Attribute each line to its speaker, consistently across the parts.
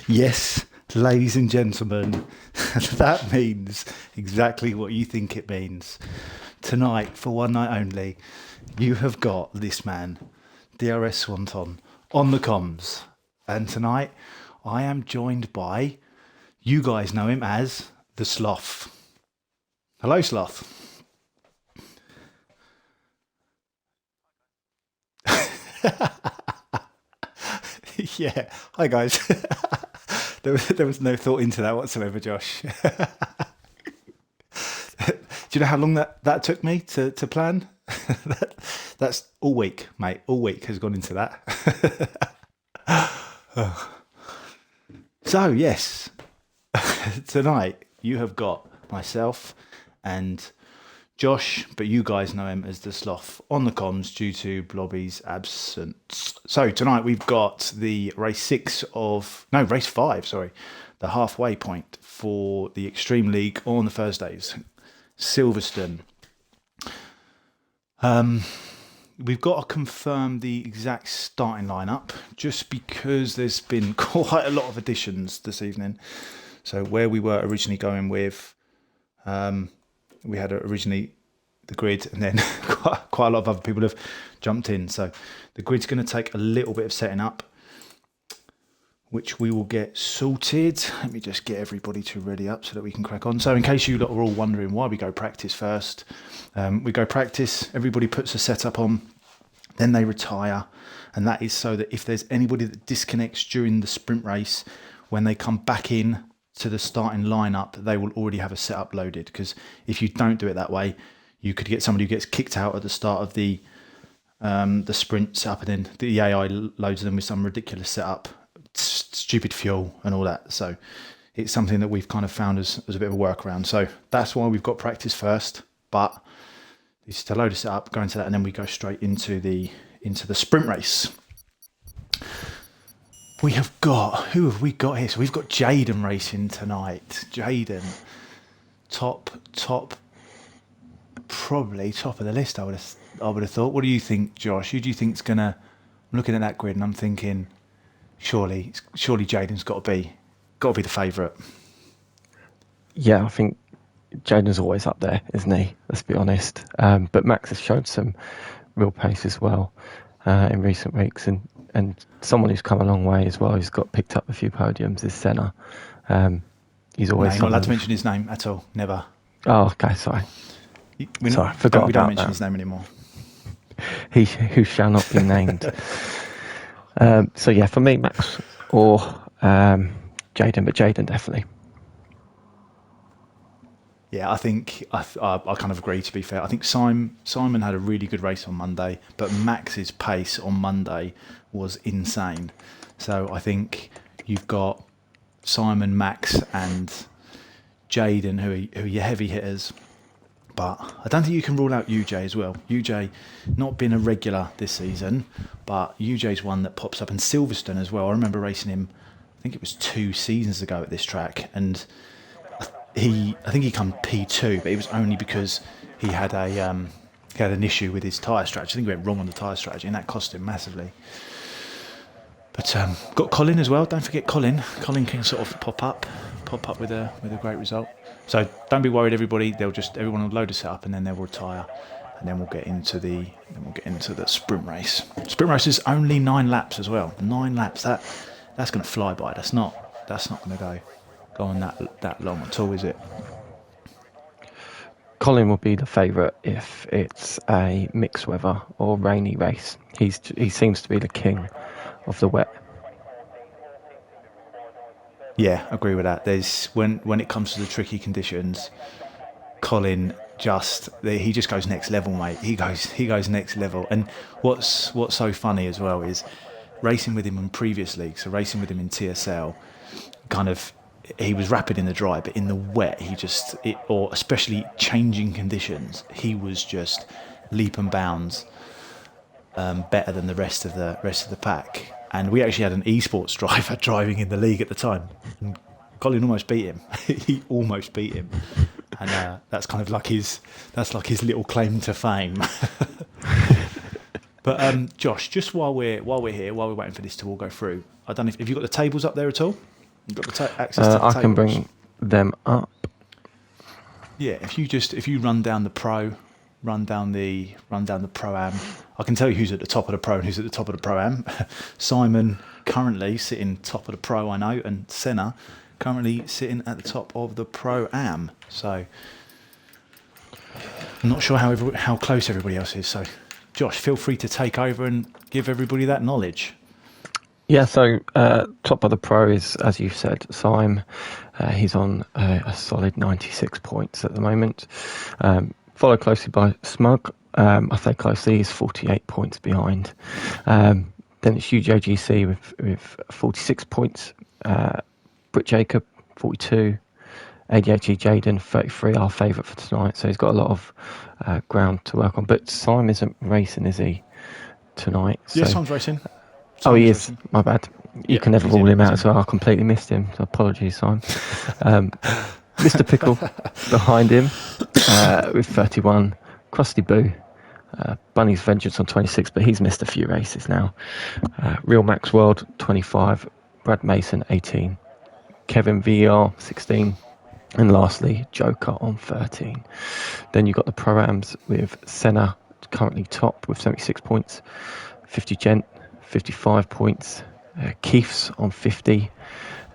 Speaker 1: Yes, ladies and gentlemen, that means exactly what you think it means. Tonight, for one night only, you have got this man, DRS Swanton, on the comms. And tonight, I am joined by, you guys know him as the Sloth. Hello, Sloth. Yeah, hi guys. There was no thought into that whatsoever, Josh. Do you know how long that took me to plan? That's all week, mate. All week has gone into that. So, yes, tonight you have got myself and Josh, but you guys know him as the Sloth, on the comms due to Blobby's absence. So tonight we've got the race 5, sorry, the halfway point for the eXtreme League on the Thursdays, Silverstone. We've got to confirm the exact starting lineup just because there's been quite a lot of additions this evening. So where we were originally going with, we had originally the grid, and then quite a lot of other people have jumped in. So the grid's going to take a little bit of setting up, which we will get sorted. Let me just get everybody to ready up so that we can crack on. So in case you lot are all wondering why we go practice first, we go practice, everybody puts a setup on, then they retire. And that is so that if there's anybody that disconnects during the sprint race, when they come back in to the starting lineup, they will already have a setup loaded. Because if you don't do it that way, you could get somebody who gets kicked out at the start of the sprint setup, and then the AI loads them with some ridiculous setup, stupid fuel and all that. So it's something that we've kind of found as a bit of a workaround. So that's why we've got practice first, but it's to load a setup, go into that, and then we go straight into the sprint race. We have got, who have we got here? So we've got Jaden racing tonight. Jaden, probably top of the list, I would have thought. What do you think, Josh? Who do you think's gonna? I'm looking at that grid and I'm thinking, surely Jaden's got to be the favourite.
Speaker 2: Yeah, I think Jaden's always up there, isn't he? Let's be honest. But Max has showed some real pace as well in recent weeks, and someone who's come a long way as well. He's got picked up a few podiums is Senna. He's always.
Speaker 1: No, you're not allowed to mention his name at all. Never.
Speaker 2: Oh, okay, sorry. Forgot
Speaker 1: we don't mention
Speaker 2: that.
Speaker 1: his name anymore.
Speaker 2: He who shall not be named. So yeah, for me, Max or Jaden, but Jaden definitely.
Speaker 1: Yeah, I think I kind of agree, to be fair. I think Simon had a really good race on Monday, but Max's pace on Monday was insane. So I think you've got Simon, Max and Jaden who are your heavy hitters. But I don't think you can rule out UJ as well. UJ not been a regular this season, but UJ's one that pops up. And Silverstone as well. I remember racing him, I think it was 2 seasons ago at this track, and I think he come P2, but it was only because he had an issue with his tyre strategy. I think he went wrong on the tyre strategy, and that cost him massively. But got Colin as well. Don't forget Colin. Colin can sort of pop up with a great result. So don't be worried, everybody. Everyone will load us up, and then they'll retire, and then we'll get into the sprint race. Sprint race is only 9 laps as well. 9 laps. That's going to fly by. That's not going to go on that long at all, is it?
Speaker 2: Colin will be the favourite if it's a mixed weather or rainy race. He seems to be the king of the wet.
Speaker 1: Yeah, I agree with that. There's when it comes to the tricky conditions, Colin just goes next level, mate. He goes next level. And what's so funny as well is racing with him in previous leagues. So racing with him in TSL, kind of he was rapid in the dry, but in the wet or especially changing conditions, he was just leap and bounds better than the rest of the pack. And we actually had an esports driver driving in the league at the time, and Colin almost beat him. He almost beat him, and that's kind of like his little claim to fame. But Josh, just while we're here, while we're waiting for this to all go through, I don't know if you've got the tables up there at all. You've got the access to the
Speaker 2: I can
Speaker 1: tables.
Speaker 2: bring them up.
Speaker 1: Yeah, if you run down the pro, run down the pro-am, I can tell you who's at the top of the pro and who's at the top of the pro-am. Simon currently sitting top of the pro, I know, and Senna currently sitting at the top of the pro-am. So I'm not sure how close everybody else is. So Josh, feel free to take over and give everybody that knowledge.
Speaker 2: Yeah, so top of the pro is, as you said, Simon. He's on a solid 96 points at the moment. Followed closely by Smug. I say closely, he's 48 points behind. Then it's UJGC with 46 points. Britt Jacob, 42. ADHD Jaden, 33, our favourite for tonight. So he's got a lot of ground to work on. But Simon isn't racing, is he, tonight?
Speaker 1: Yes, Simon's racing.
Speaker 2: Oh, he is.
Speaker 1: Racing.
Speaker 2: My bad. You can never rule him out as well. I completely missed him. So apologies, Simon. Mr. Pickle behind him with 31. Krusty Boo. Bunny's Vengeance on 26, but he's missed a few races now. Real Max World, 25. Brad Mason, 18. Kevin VR, 16. And lastly, Joker on 13. Then you've got the Pro-Ams with Senna currently top with 76 points. 50 Gent, 55 points. Keith's on 50.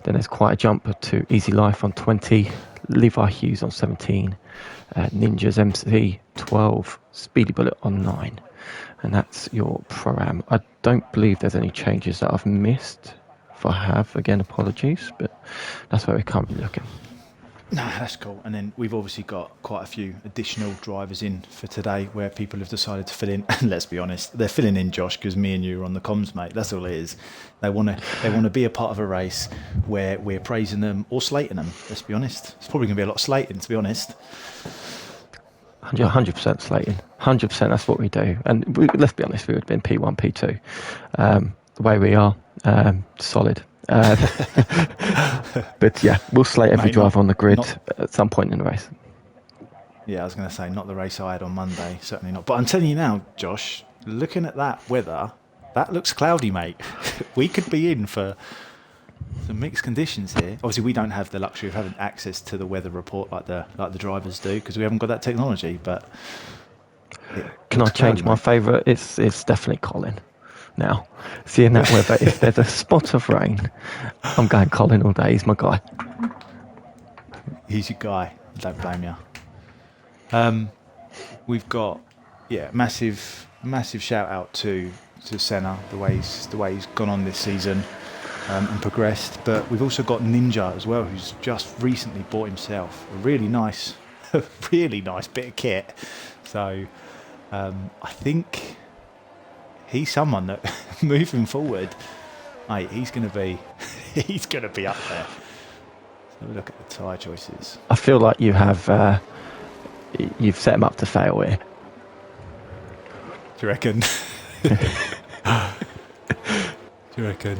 Speaker 2: Then there's quite a jump to Easy Life on 20. Levi Hughes on 17. Ninjas MC 12. Speedy Bullet on 9. And that's your Pro-Am. I don't believe there's any changes that I've missed. If I have, again, apologies. But that's where we're currently looking.
Speaker 1: No, that's cool. And then we've obviously got quite a few additional drivers in for today where people have decided to fill in. And let's be honest, they're filling in, Josh, because me and you are on the comms, mate. That's all it is. They want to be a part of a race where we're praising them or slating them. Let's be honest. It's probably going to be a lot of slating, to be honest.
Speaker 2: 100% slating. 100%, that's what we do. And let's be honest, we would have been P1, P2. The way we are, solid. But yeah, we'll slate every driver on the grid at some point in the race.
Speaker 1: Yeah, I was going to say, not the race I had on Monday, certainly not. But I'm telling you now, Josh, looking at that weather, that looks cloudy, mate. We could be in for some mixed conditions here. Obviously, we don't have the luxury of having access to the weather report like the drivers do because we haven't got that technology. But
Speaker 2: can I change my favourite? It's definitely Colin. Now, seeing that weather, if there's a spot of rain, I'm going Colin all day. He's my guy.
Speaker 1: He's your guy. Don't blame you. We've got massive shout out to Senna, the way he's gone on this season and progressed. But we've also got Ninja as well, who's just recently bought himself a really nice bit of kit. So I think he's someone that moving forward, mate, he's gonna be up there. So look at the tyre choices.
Speaker 2: I feel like you have you've set him up to fail here.
Speaker 1: Do you reckon? Do you reckon?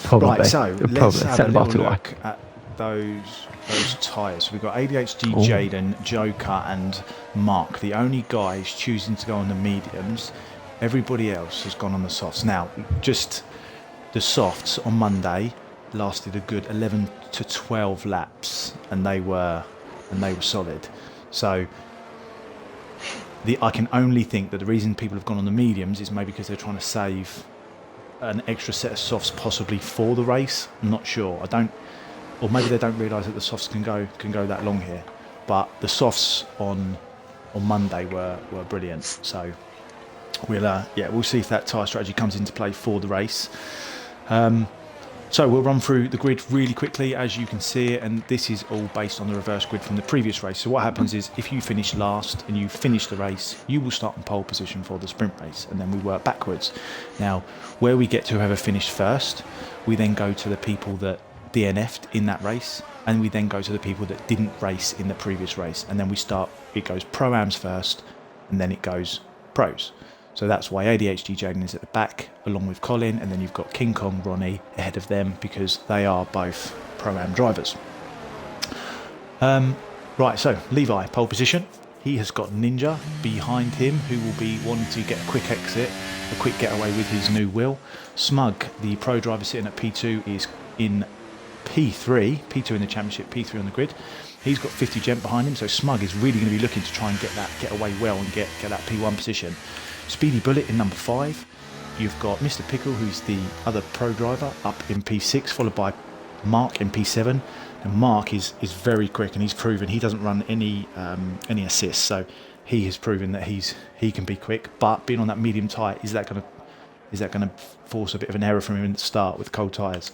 Speaker 2: Probably.
Speaker 1: Right, so let's have a little look at those tyres. So we've got ADHD, Jaden, Joker and Mark. The only guys choosing to go on the mediums. Everybody else has gone on the softs. Now, just the softs on Monday lasted a good 11 to 12 laps, and they were solid. So I can only think that the reason people have gone on the mediums is maybe because they're trying to save an extra set of softs possibly for the race. I'm not sure. Or maybe they don't realise that the softs can go that long here. But the softs on Monday were brilliant. So we'll see if that tyre strategy comes into play for the race. So we'll run through the grid really quickly as you can see it, and this is all based on the reverse grid from the previous race. So what happens is if you finish last and you finish the race, you will start in pole position for the sprint race, and then we work backwards. Now, where we get to whoever finished first, we then go to the people that DNF'd in that race, and we then go to the people that didn't race in the previous race, and then it goes Pro-Ams first, and then it goes Pros. So that's why ADHD Jaden is at the back, along with Colin, and then you've got King Kong Ronnie ahead of them because they are both Pro-Am drivers. Right, so Levi, pole position. He has got Ninja behind him, who will be wanting to get a quick exit, a quick getaway with his new wheel. Smug, the pro driver sitting at P2, is in P3, P2 in the championship, P3 on the grid. He's got 50 gent behind him, so Smug is really going to be looking to try and get away well and get that P1 position. Speedy Bullet in number 5. You've got Mr. Pickle, who's the other pro driver, up in P6, followed by Mark in P7. And Mark is very quick, and he's proven he doesn't run any assists, so he has proven that he can be quick. But being on that medium tight, is that going to force a bit of an error from him in the start with cold tyres?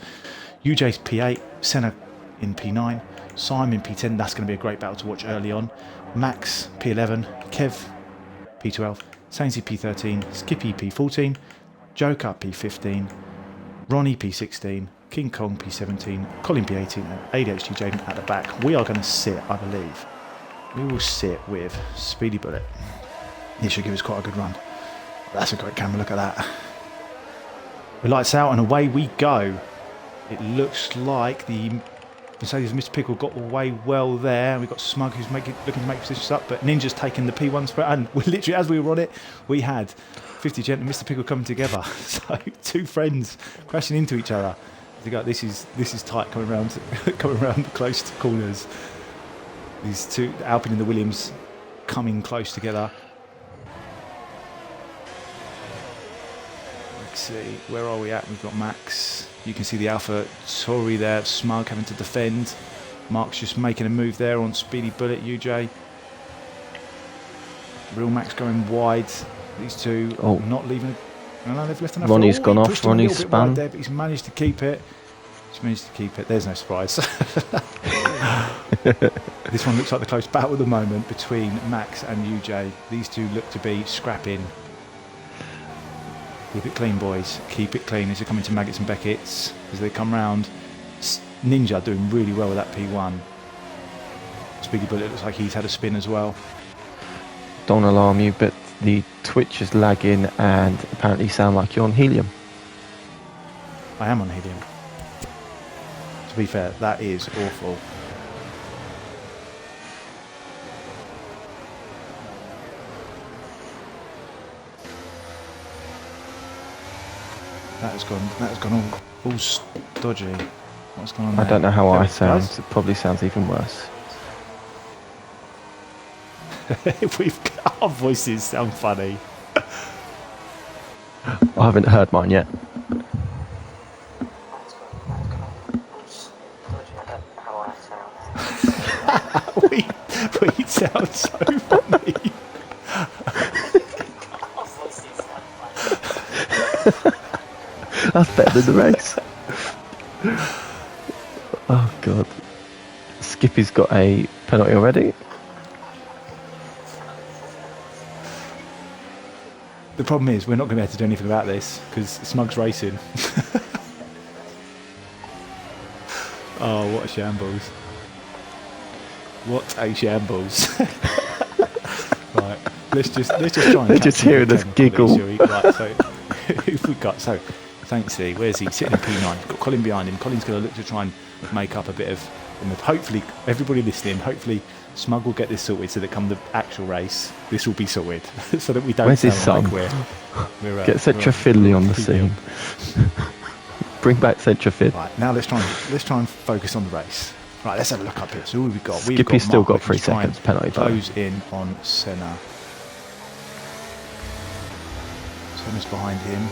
Speaker 1: UJ's P8, Senna in P9, Simon in P10. That's going to be a great battle to watch early on. Max P11, Kev P12, Sainsy P13, Skippy P14, Joker P15, Ronnie P16, King Kong P17, Colin P18, and ADHD Jaden at the back. We are going to sit, I believe. We will sit with Speedy Bullet. He should give us quite a good run. That's a great camera, look at that. The lights out and away we go. It looks like the Mercedes Mr. Pickle got away well there. We've got Smug who's looking to make positions up, but Ninja's taken the P1 spread. And we literally, as we were on it, we had 50 Gent and Mr. Pickle coming together. So two friends crashing into each other. This is tight coming around the close to corners. These two, Alpine and the Williams, coming close together. Let's see, where are we at? We've got Max. You can see the Alpha Tauri there, Smug having to defend. Mark's just making a move there on Speedy Bullet, UJ. Real Max going wide. These two not leaving. No, they've left enough.
Speaker 2: Ronnie's gone off. Ronnie's spun.
Speaker 1: There, but he's managed to keep it. There's no surprise. This one looks like the close battle at the moment between Max and UJ. These two look to be scrapping. Keep it clean, boys. Keep it clean as you're coming to Maggots and Beckett's as they come round. Ninja doing really well with that P1. Speedy Bullet looks like he's had a spin as well.
Speaker 2: Don't alarm you, but the Twitch is lagging and apparently you sound like you're on helium.
Speaker 1: I am on helium. To be fair, that is awful. That has gone all dodgy. What's going on there?
Speaker 2: I don't know how I sound. It probably sounds even worse.
Speaker 1: Our voices sound funny.
Speaker 2: I haven't heard mine yet.
Speaker 1: we sound so funny.
Speaker 2: That's better than the race. Oh god. Skippy's got a penalty already.
Speaker 1: The problem is we're not going to be able to do anything about this because Smug's racing. Oh, what a shambles. What a shambles. Right, let's just try and...
Speaker 2: They're just hearing us giggle.
Speaker 1: Right, so who've we got? So Thanksy, where's he? Sitting in P9. We've got Colin behind him. Colin's going to look to try and make up a bit of... Hopefully, everybody listening, hopefully Smug will get this sorted so that come the actual race, this will be sorted. So that we don't
Speaker 2: Where's his
Speaker 1: sound
Speaker 2: son?
Speaker 1: like we're
Speaker 2: Get Centra Fiddly on the scene. Bring back Centra Fid.
Speaker 1: Right, now let's try and focus on the race. Right, let's have a look up here. So who have we got?
Speaker 2: Skippy's still
Speaker 1: Mark
Speaker 2: got 3 seconds penalty.
Speaker 1: Close in on Senna. Senna's behind him.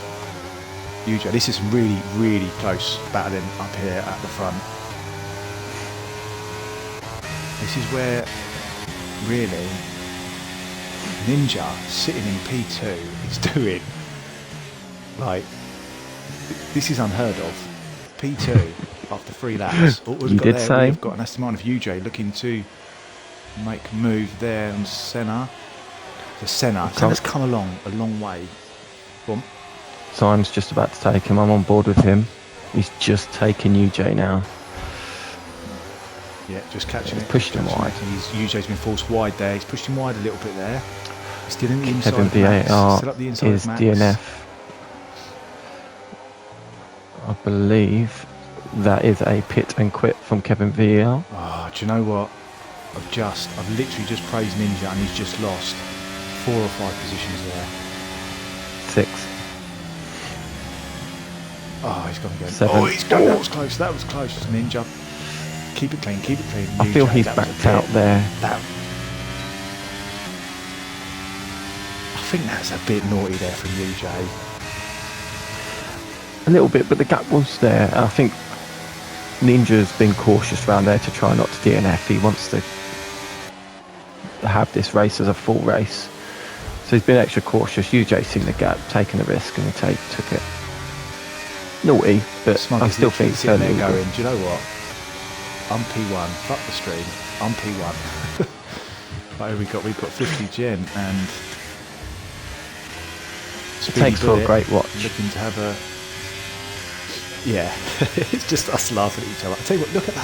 Speaker 1: UJ, this is really, really close battling up here at the front. This is where, really, Ninja sitting in P2 is doing, like, this is unheard of. P2 after 3 laps.
Speaker 2: You did say.
Speaker 1: We've got an estimate of UJ looking to make a move there on Senna. So Senna's come along a long way. Go on.
Speaker 2: Simon's just about to take him. I'm on board with him. He's just taking UJ now.
Speaker 1: Yeah, just catching it.
Speaker 2: Pushed him wide.
Speaker 1: UJ's been forced wide there. He's pushed him wide a little bit there. Still in the inside.
Speaker 2: Kevin VAR is DNF. I believe that is a pit and quit from Kevin VAR.
Speaker 1: Oh, do you know what? I've literally just praised Ninja and he's just lost 4 or 5 positions there.
Speaker 2: 6.
Speaker 1: Oh, he's gone again.
Speaker 2: 7.
Speaker 1: Oh, he's gone. That was close. That was close. Ninja. Keep it clean. Keep it clean.
Speaker 2: I feel
Speaker 1: UJ,
Speaker 2: he's
Speaker 1: that was a
Speaker 2: backed
Speaker 1: bit-
Speaker 2: out there.
Speaker 1: That, I think that's a bit naughty there from UJ.
Speaker 2: A little bit, but the gap was there. I think Ninja's been cautious around there to try not to DNF. He wants to have this race as a full race. So he's been extra cautious. UJ's seen the gap, taking the risk, and he took it. Naughty, but
Speaker 1: Smug
Speaker 2: I
Speaker 1: is
Speaker 2: still
Speaker 1: literally
Speaker 2: think it's
Speaker 1: sitting
Speaker 2: fairly
Speaker 1: there
Speaker 2: legal.
Speaker 1: going, do you know what? I'm P1. Fuck the stream. I'm P1. Right, we've got 50 gen and
Speaker 2: It takes for a
Speaker 1: Bullet
Speaker 2: great watch.
Speaker 1: looking to have a it's just us laughing at each other. I tell you what, look at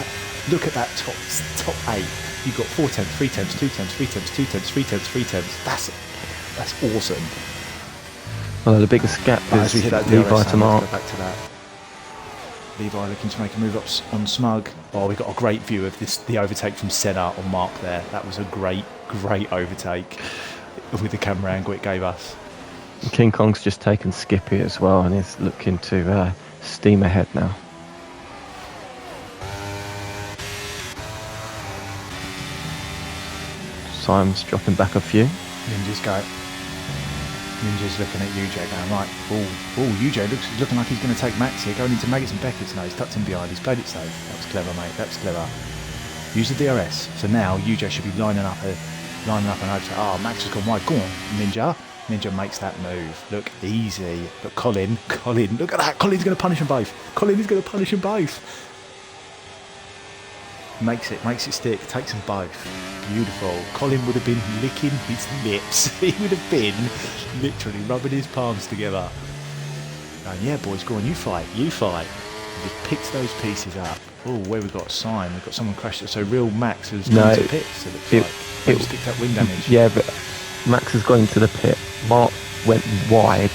Speaker 1: that top 8. You've got 4 tenths, 3 tenths, 2 tenths, 3 tenths, 2 tenths, 3 tenths, 3 tenths. That's awesome.
Speaker 2: Well, the biggest gap
Speaker 1: As we
Speaker 2: is
Speaker 1: hit that
Speaker 2: Levi
Speaker 1: DRS,
Speaker 2: to
Speaker 1: let's
Speaker 2: Mark.
Speaker 1: go back to that. Levi looking to make a move up on Smug. Oh, we got a great view of the overtake from Senna on Mark there. That was a great overtake with the camera angle it gave us.
Speaker 2: King Kong's just taken Skippy as well, and he's looking to steam ahead now. Simon's dropping back a few.
Speaker 1: Ninja's looking at UJ going, right, UJ looking like he's going to take Max here, going into Maggots and Beckett's now. He's tucked in behind, he's played it safe. That was clever, mate, that was clever. Use the DRS. So now UJ should be lining up an overtake. Oh, Max has gone wide. Go on, Ninja. Ninja makes that move. Look, easy. But Colin, look at that. Colin's going to punish them both. Colin is going to punish them both. Makes it stick, takes them both. Beautiful. Colin would have been licking his lips. He would have been literally rubbing his palms together. Going, yeah, boys, go on, you fight. He just picks those pieces up. Oh, where we got a sign? We've got someone crashed it. So real Max has gone to pits, it looks like. He's picked up wing damage.
Speaker 2: Yeah, but Max has gone into the pit. Mark went wide,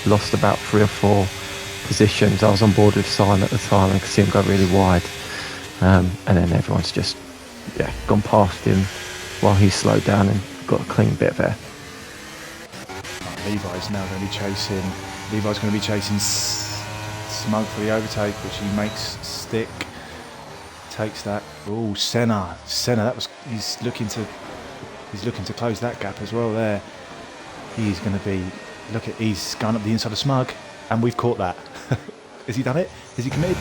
Speaker 2: lost about 3 or 4 positions. I was on board with Simon at the time and could see him go really wide. And then everyone's just gone past him while he slowed down and got a clean bit there.
Speaker 1: Levi's now going to be chasing. Levi's going to be chasing Smug for the overtake, which he makes stick. Takes that. Oh, Senna. He's looking to close that gap as well. There, he's going to be. He's gone up the inside of Smug, and we've caught that. Has he done it? Has he committed?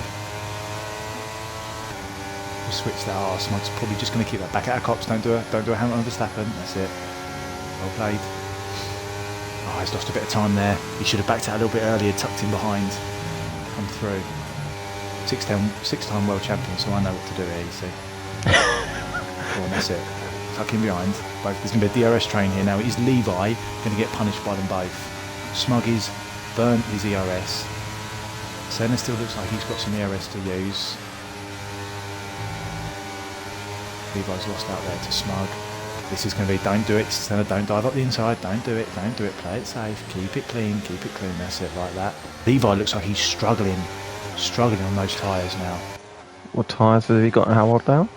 Speaker 1: We switched that. Oh, Smug's probably just going to keep that back at our cops. Don't do a Hamilton on Verstappen. That's it. Well played. Oh, he's lost a bit of time there. He should have backed out a little bit earlier, tucked in behind, come through. 6-time world champion, so I know what to do here, you see. Go on, that's it. Tuck in behind. Both. There's going to be a DRS train here now. Is Levi going to get punished by them both? Smuggy's burnt his ERS. Senna still looks like he's got some ERS to use. Levi's lost out there to Smug. This is going to be, don't do it, Senna, don't dive up the inside, don't do it, play it safe, keep it clean, that's it, like that. Levi looks like he's struggling on those tyres now.
Speaker 2: What tyres have he got in Howard now?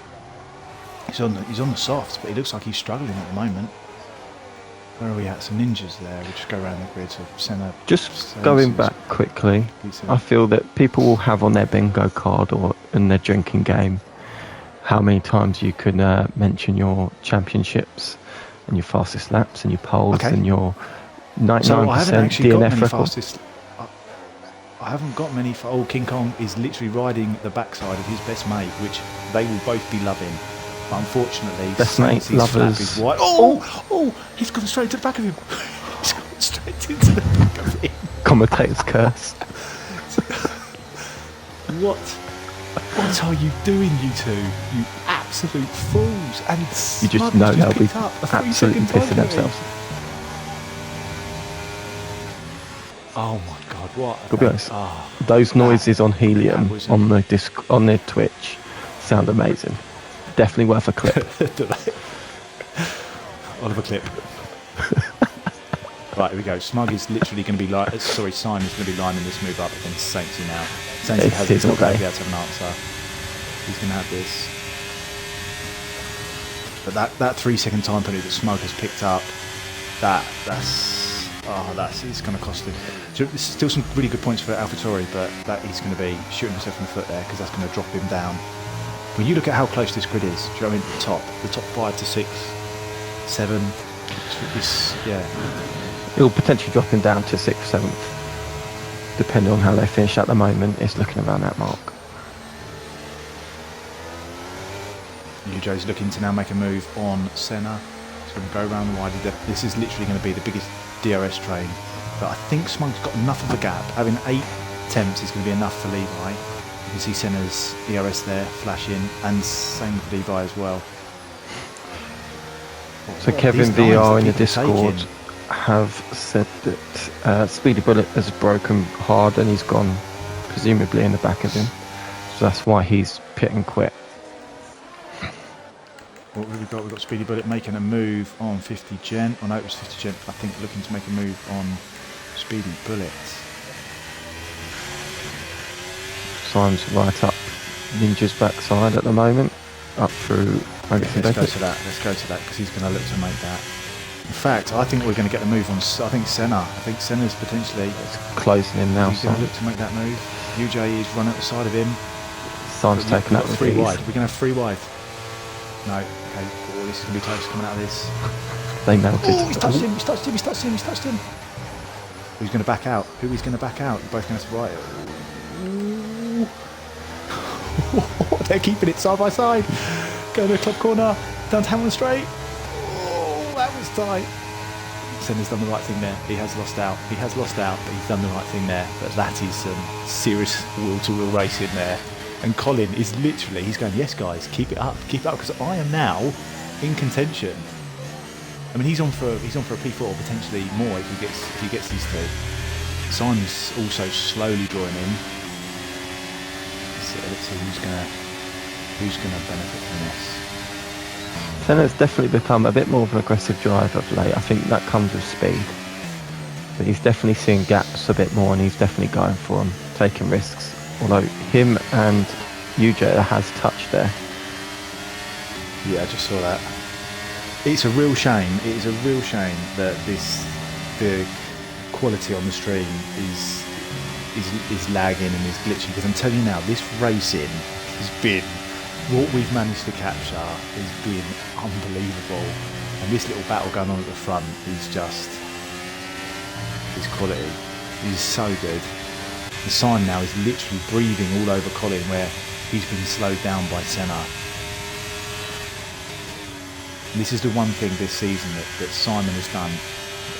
Speaker 1: He's on the softs, but he looks like he's struggling at the moment. Where are we at? Some ninjas there. We just go around the grid, so Senna.
Speaker 2: Just going back quickly, I feel that people will have on their bingo card or in their drinking game how many times you can mention your championships and your fastest laps and your poles and your 99%
Speaker 1: so I haven't actually got
Speaker 2: DNF
Speaker 1: many
Speaker 2: record.
Speaker 1: fastest. I haven't got many. King Kong is literally riding the backside of his best mate, which they will both be loving. But unfortunately,
Speaker 2: best mate lovers.
Speaker 1: Is wide. Oh! He's gone straight to the back of him. He's gone straight into the back of him.
Speaker 2: Commentator's curse.
Speaker 1: What are you doing, you two? You absolute fools! And
Speaker 2: You just know they'll be absolutely pissing themselves.
Speaker 1: Oh my God! What?
Speaker 2: To be honest, those noises on helium on the on their Twitch sound amazing. Definitely worth a clip.
Speaker 1: Oliver clip. Right, here we go. Smug is literally going to be Simon's going to be lining this move up against Saintsy now. Saintsy has not going to be able to have an answer. He's going to have this. But that 3 second time penalty that Smug has picked up, that's It's going to cost him. So there's still some really good points for AlphaTauri, but that is going to be shooting himself in the foot there because that's going to drop him down. When you look at how close this grid is, do you know what I mean? The top 5 to 6, 7.
Speaker 2: It'll potentially drop him down to 6th, 7th, depending on how they finish at the moment. It's looking around that mark.
Speaker 1: Joe's looking to now make a move on Senna. He's going to go around the wide. This is literally going to be the biggest DRS train. But I think Smug's got enough of a gap. Having 8 attempts is going to be enough for Levi. You can see Senna's DRS there flashing, and same with Levi as well.
Speaker 2: So Kevin VR in the Discord have said that Speedy Bullet has broken hard and he's gone presumably in the back of him. So that's why he's pit and quit.
Speaker 1: What have we got? We've got Speedy Bullet making a move on 50 Gen. Oh no, it was 50 Gen. I think looking to make a move on Speedy Bullet.
Speaker 2: Simon's right up Ninja's backside at the moment. Up through...
Speaker 1: Let's go to that because he's going to look to make that. In fact, I think we're going to get a move on. I think Senna. I think Senna's potentially
Speaker 2: closing in now.
Speaker 1: He's going to look to make that move. UJ is running at the side of him.
Speaker 2: Simon's taken up with
Speaker 1: 3 wide. We're going to have 3 wide. No. Okay. Oh, this is going to be close coming out of this.
Speaker 2: They melted.
Speaker 1: Oh, he's touched him. Who's going to back out? Who is going to back out? You're both going to have to right it. They're keeping it side by side. Going to the top corner. Down to Hamilton Straight. Oh, that was tight. Senna's done the right thing there. He has lost out, but he's done the right thing there. But that is some serious wheel-to-wheel racing there. And Colin is literally, he's going, yes guys, keep it up, because I am now in contention. I mean, he's on for a P4 or potentially more if he gets these 2. Simon's also slowly drawing in. Let's see who's gonna benefit from this.
Speaker 2: Senna's definitely become a bit more of an aggressive driver of late. I think that comes with speed. But he's definitely seeing gaps a bit more and he's definitely going for them, taking risks. Although him and UJ has touched there.
Speaker 1: Yeah, I just saw that. It's a real shame. It is a real shame that the quality on the stream is lagging and is glitching. Because I'm telling you now, this racing has been, what we've managed to capture has been unbelievable. And this little battle going on at the front is just, his quality is so good. The sign now is literally breathing all over Colin where he's been slowed down by Senna. And this is the one thing this season that Simon has done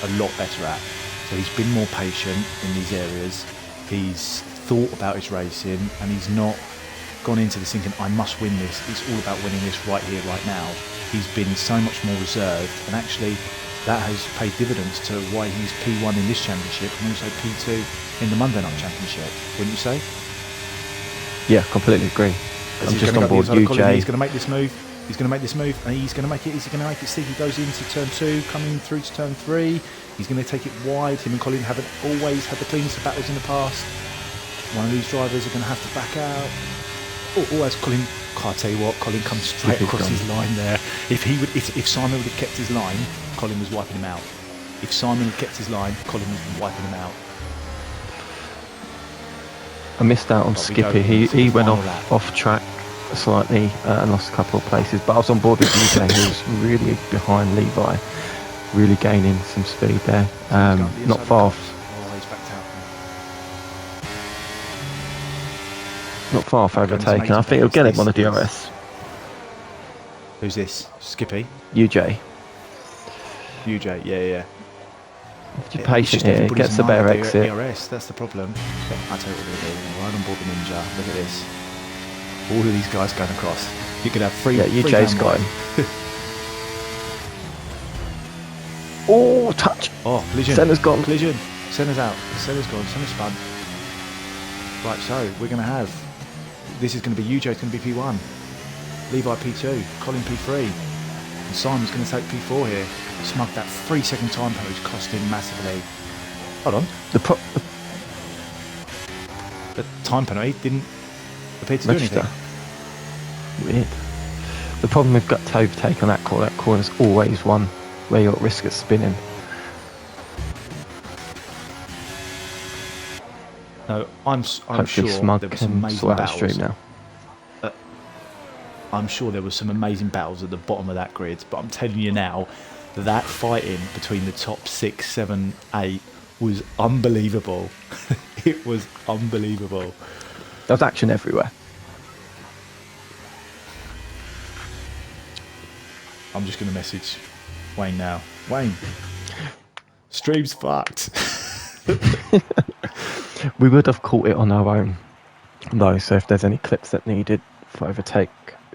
Speaker 1: a lot better at. So he's been more patient in these areas. He's thought about his racing and he's not gone into this thinking, I must win this. It's all about winning this right here, right now. He's been so much more reserved, and actually that has paid dividends to why he's P1 in this championship and also P2 in the Monday Night Championship, wouldn't you say?
Speaker 2: Yeah, completely agree. I'm just on board UJ.
Speaker 1: He's going to make this move. He's going to make this move, and he's going to make it. Is he going to make it? See, he goes into turn 2, coming through to turn 3. He's going to take it wide. Him and Colin haven't always had the cleanest of battles in the past. One of these drivers are going to have to back out. Oh, as Colin, can't tell you what, Colin comes straight across his line there. If Simon would have kept his line, Colin was wiping him out. If Simon had kept his line, Colin was wiping him out.
Speaker 2: I missed out on Skippy. He went off track slightly and lost a couple of places, but I was on board with UJ, who's really behind Levi, really gaining some speed there. Not far off. Not far off overtaking. I think he'll get him on the DRS.
Speaker 1: Who's this? Skippy?
Speaker 2: UJ,
Speaker 1: yeah.
Speaker 2: If you're patient here, gets a better exit.
Speaker 1: DRS, that's the problem. I tell you what we're doing. Right on board the Ninja. Look at this. All of these guys going across. You could have three.
Speaker 2: Yeah, UJ's got him. Oh, touch.
Speaker 1: Oh, collision.
Speaker 2: Senna's gone.
Speaker 1: Collision. Senna's out. Senna's gone. Senna's spun. Right, so we're going to have. This is going to be UJ's going to be P1. Levi P2. Colin P3. And Simon's going to take P4 here. Smug, that 3-second time pose cost him massively. Hold on. The time penalty didn't appear to do anything.
Speaker 2: Weird. The problem we've got to overtake on that corner's always one where you're at risk of spinning.
Speaker 1: No, I'm
Speaker 2: Hopefully,
Speaker 1: sure
Speaker 2: Smug
Speaker 1: there were some
Speaker 2: can
Speaker 1: amazing
Speaker 2: sort out a
Speaker 1: battles.
Speaker 2: stream now.
Speaker 1: I'm sure there were some amazing battles at the bottom of that grid, but I'm telling you now, that fighting between the top 6, 7, 8 was unbelievable. It was unbelievable.
Speaker 2: There was action everywhere.
Speaker 1: I'm just going to message Wayne now. Wayne, stream's fucked.
Speaker 2: We would have caught it on our own, though, so if there's any clips that needed for overtake,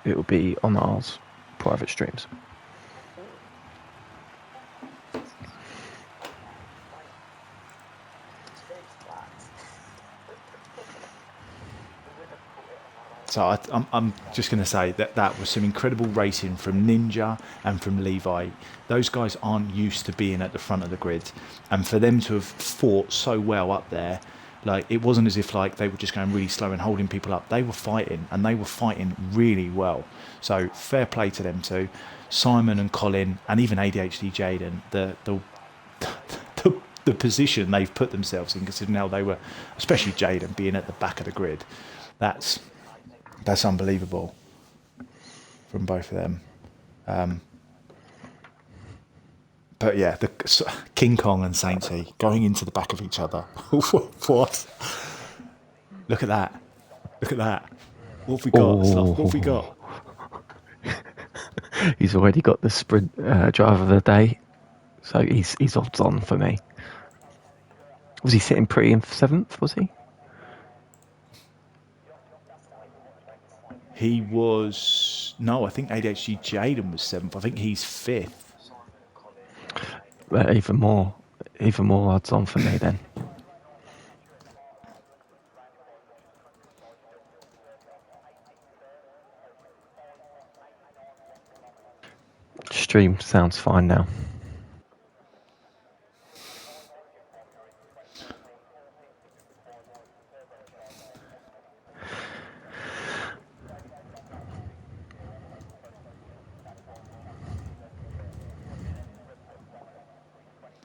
Speaker 2: it will be on ours private streams.
Speaker 1: So I'm just going to say that was some incredible racing from Ninja and from Levi. Those guys aren't used to being at the front of the grid, and for them to have fought so well up there, like it wasn't as if like they were just going really slow and holding people up. They were fighting, and they were fighting really well. So fair play to them too, Simon and Colin, and even ADHD Jaden. The position they've put themselves in, considering how they were, especially Jaden being at the back of the grid, that's unbelievable from both of them. But yeah, King Kong and Sainty going into the back of each other. What? Look at that. Look at that. What have we got? What have we got?
Speaker 2: He's already got the sprint driver of the day, so he's odds on for me. Was he sitting pretty in 7th, was he?
Speaker 1: He was... No, I think ADHD Jaden was 7th. I think he's 5th.
Speaker 2: Even more odds on for me then. Stream sounds fine now.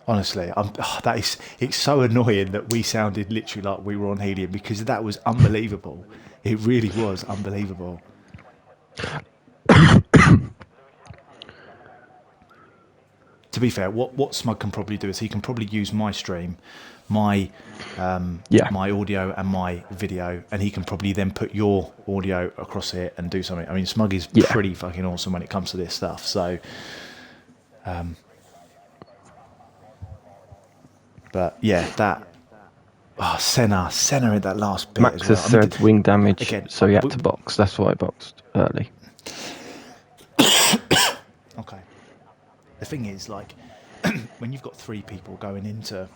Speaker 1: Honestly, it's so annoying that we sounded literally like we were on helium, because that was unbelievable. It really was unbelievable. To be fair, what Smug can probably do is he can probably use my stream, my audio and my video, and he can probably then put your audio across it and do something. I mean, Smug is pretty fucking awesome when it comes to this stuff. So, but yeah, that Senna in that last bit.
Speaker 2: Max
Speaker 1: as well.
Speaker 2: has said wing damage,
Speaker 1: again,
Speaker 2: so he had to box. That's why I boxed early.
Speaker 1: Okay. The thing is, like, when you've got 3 people going into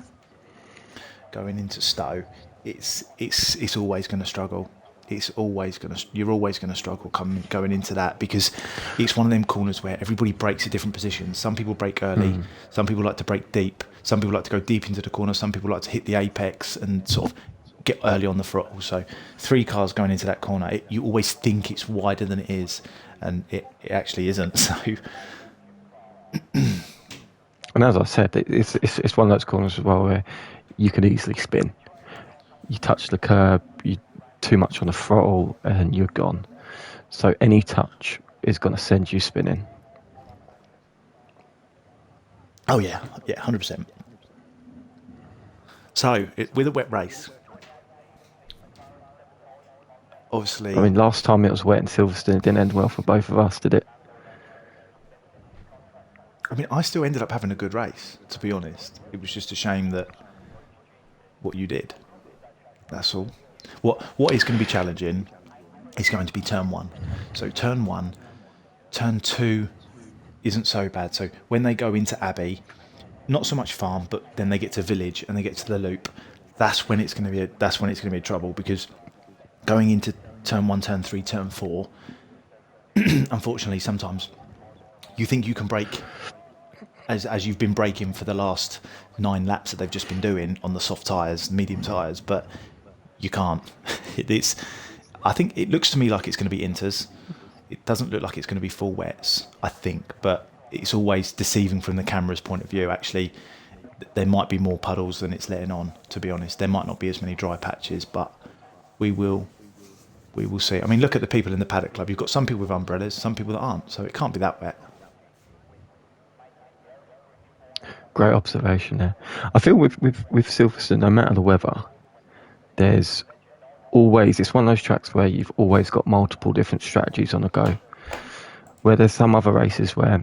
Speaker 1: Stowe, it's always going to struggle. You're always going to struggle going into that, because it's one of them corners where everybody breaks at different positions. Some people break early, some people like to break deep, some people like to go deep into the corner, some people like to hit the apex and sort of get early on the throttle. So 3 cars going into that corner, you always think it's wider than it is, and it actually isn't. So.
Speaker 2: And as I said, it's one of those corners as well where you could easily spin. You touch the curb, you too much on the throttle, and you're gone. So any touch is going to send you spinning.
Speaker 1: Oh yeah, 100%. So with a wet race, obviously.
Speaker 2: I mean, last time it was wet in Silverstone, it didn't end well for both of us, did it?
Speaker 1: I mean, I still ended up having a good race, to be honest. It was just a shame that what you did. That's all. What is going to be challenging is going to be turn 1. So turn 1, turn 2 isn't so bad. So when they go into Abbey, not so much farm, but then they get to village and they get to the loop. That's when it's going to be trouble, because going into turn 1, turn 3, turn 4, unfortunately, sometimes you think you can brake as you've been braking for the last 9 laps that they've just been doing on the soft tyres, medium tyres, but you can't. I think it looks to me like it's going to be inters. It doesn't look like it's going to be full wets, I think, but it's always deceiving from the camera's point of view. Actually, there might be more puddles than it's letting on, to be honest. There might not be as many dry patches, but we will see. I mean, look at the people in the paddock club. You've got some people with umbrellas, some people that aren't, so it can't be that wet.
Speaker 2: Great observation there. I feel with Silverstone, no matter the weather, there's always, it's one of those tracks where you've always got multiple different strategies on the go. Where there's some other races where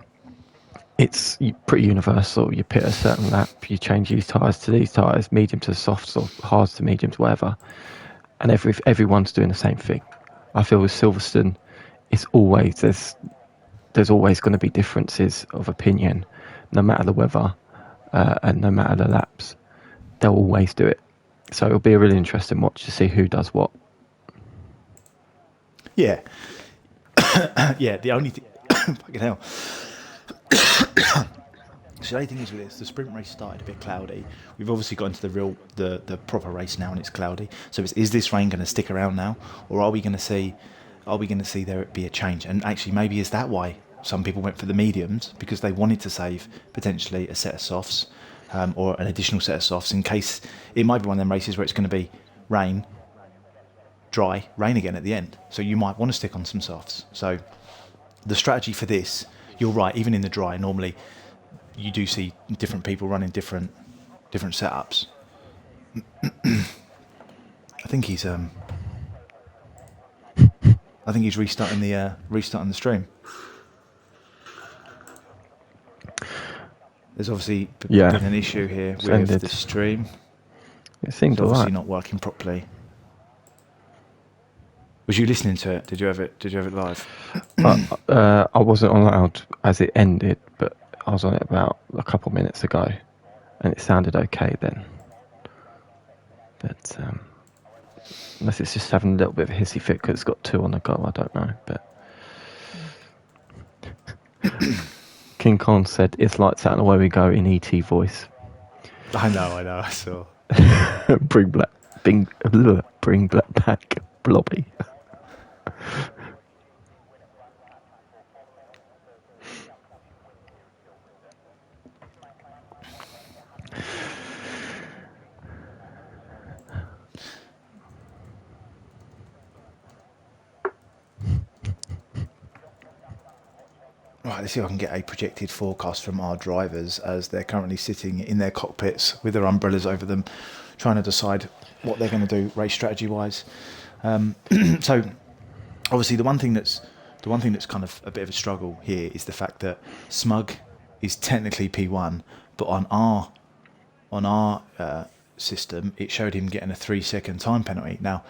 Speaker 2: it's pretty universal. You pit a certain lap, you change these tyres to these tyres, medium to softs or hards to mediums, whatever, and everyone's doing the same thing. I feel with Silverstone, it's always there's always going to be differences of opinion, no matter the weather and no matter the laps. They'll always do it. So it'll be a really interesting watch to see who does what.
Speaker 1: Yeah. Yeah, the only thing... fucking hell. So the only thing is with this, the sprint race started a bit cloudy. We've obviously got into the proper race now, and it's cloudy. So is this rain going to stick around now, or are we going to see there be a change? And actually, maybe is that why some people went for the mediums, because they wanted to save potentially a set of softs or an additional set of softs in case it might be one of them races where it's going to be rain, dry, rain again at the end. So you might want to stick on some softs. So the strategy for this, you're right, even in the dry, normally you do see different people running different setups. I think he's restarting the stream. There's obviously been an issue here with the stream.
Speaker 2: It seems
Speaker 1: it's obviously
Speaker 2: right.
Speaker 1: not working properly. Was you listening to it? Did you have it live?
Speaker 2: I wasn't allowed as it ended, but I was on it about a couple minutes ago, and it sounded okay then. But unless it's just having a little bit of a hissy fit because it's got 2 on the go, I don't know. But King Kong said, "It's lights out and away we go" in ET voice.
Speaker 1: I know. I saw.
Speaker 2: bring black back, Blobby.
Speaker 1: Right, let's see if I can get a projected forecast from our drivers as they're currently sitting in their cockpits with their umbrellas over them, trying to decide what they're going to do race strategy wise. So, obviously, the one thing that's kind of a bit of a struggle here is the fact that Smug is technically P1, but on our system, it showed him getting a 3-second time penalty. Now,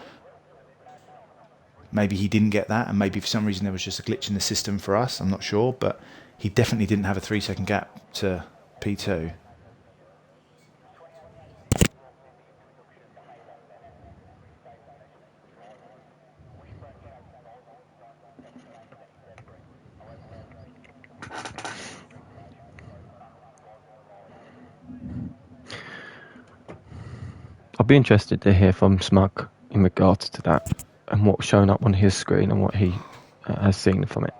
Speaker 1: maybe he didn't get that, and maybe for some reason there was just a glitch in the system for us. I'm not sure, but he definitely didn't have a 3-second gap to P2.
Speaker 2: I'll be interested to hear from Smug in regards to that and what's shown up on his screen and what he has seen from it.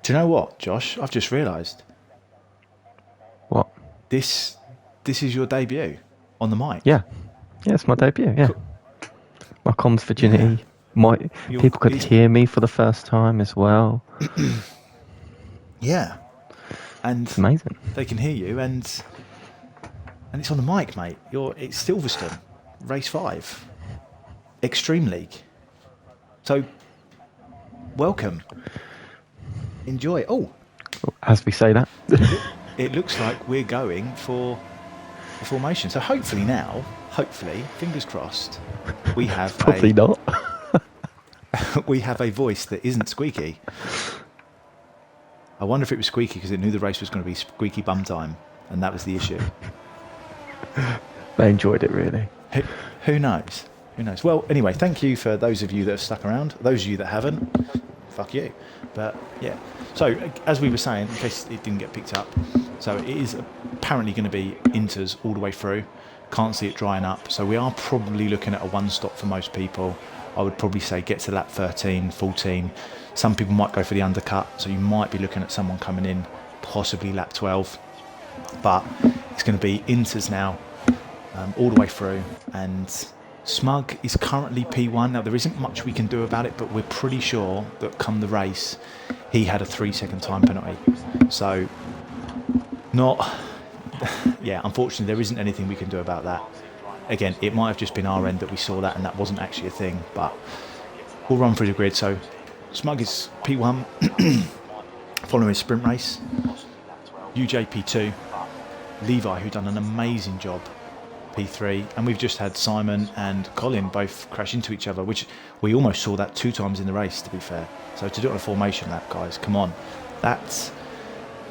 Speaker 1: Do you know what, Josh? I've just realised.
Speaker 2: What?
Speaker 1: This is your debut on the mic.
Speaker 2: Yeah, it's my debut. Yeah, cool. My comms virginity. Yeah. People could hear me for the first time as well.
Speaker 1: Yeah, and
Speaker 2: it's amazing.
Speaker 1: They can hear you, and it's on the mic, mate. It's Silverstone, race 5, eXtreme League. So, welcome. Enjoy. Oh,
Speaker 2: as we say that,
Speaker 1: it looks like we're going for a formation. So hopefully, fingers crossed, we have
Speaker 2: probably not.
Speaker 1: We have a voice that isn't squeaky. I wonder if it was squeaky because it knew the race was going to be squeaky bum time, and that was the issue.
Speaker 2: They enjoyed it, really.
Speaker 1: Who knows? Who knows? Well, anyway, thank you for those of you that have stuck around. Those of you that haven't, fuck you. But yeah. So as we were saying, in case it didn't get picked up, so it is apparently going to be inters all the way through. Can't see it drying up. So we are probably looking at a one stop for most people. I would probably say get to lap 13, 14. Some people might go for the undercut. So you might be looking at someone coming in, possibly lap 12. But it's going to be Inters now, all the way through, and Smug is currently P1. Now, there isn't much we can do about it, but we're pretty sure that come the race, he had a 3-second time penalty. So, unfortunately, there isn't anything we can do about that. Again, it might have just been our end that we saw that and that wasn't actually a thing, but we'll run through the grid. So, Smug is P1, following his sprint race. UJ P2, Levi, who done an amazing job, P3, and we've just had Simon and Colin both crash into each other, which we almost saw that 2 times in the race, to be fair. So to do it on a formation lap, guys, come on, that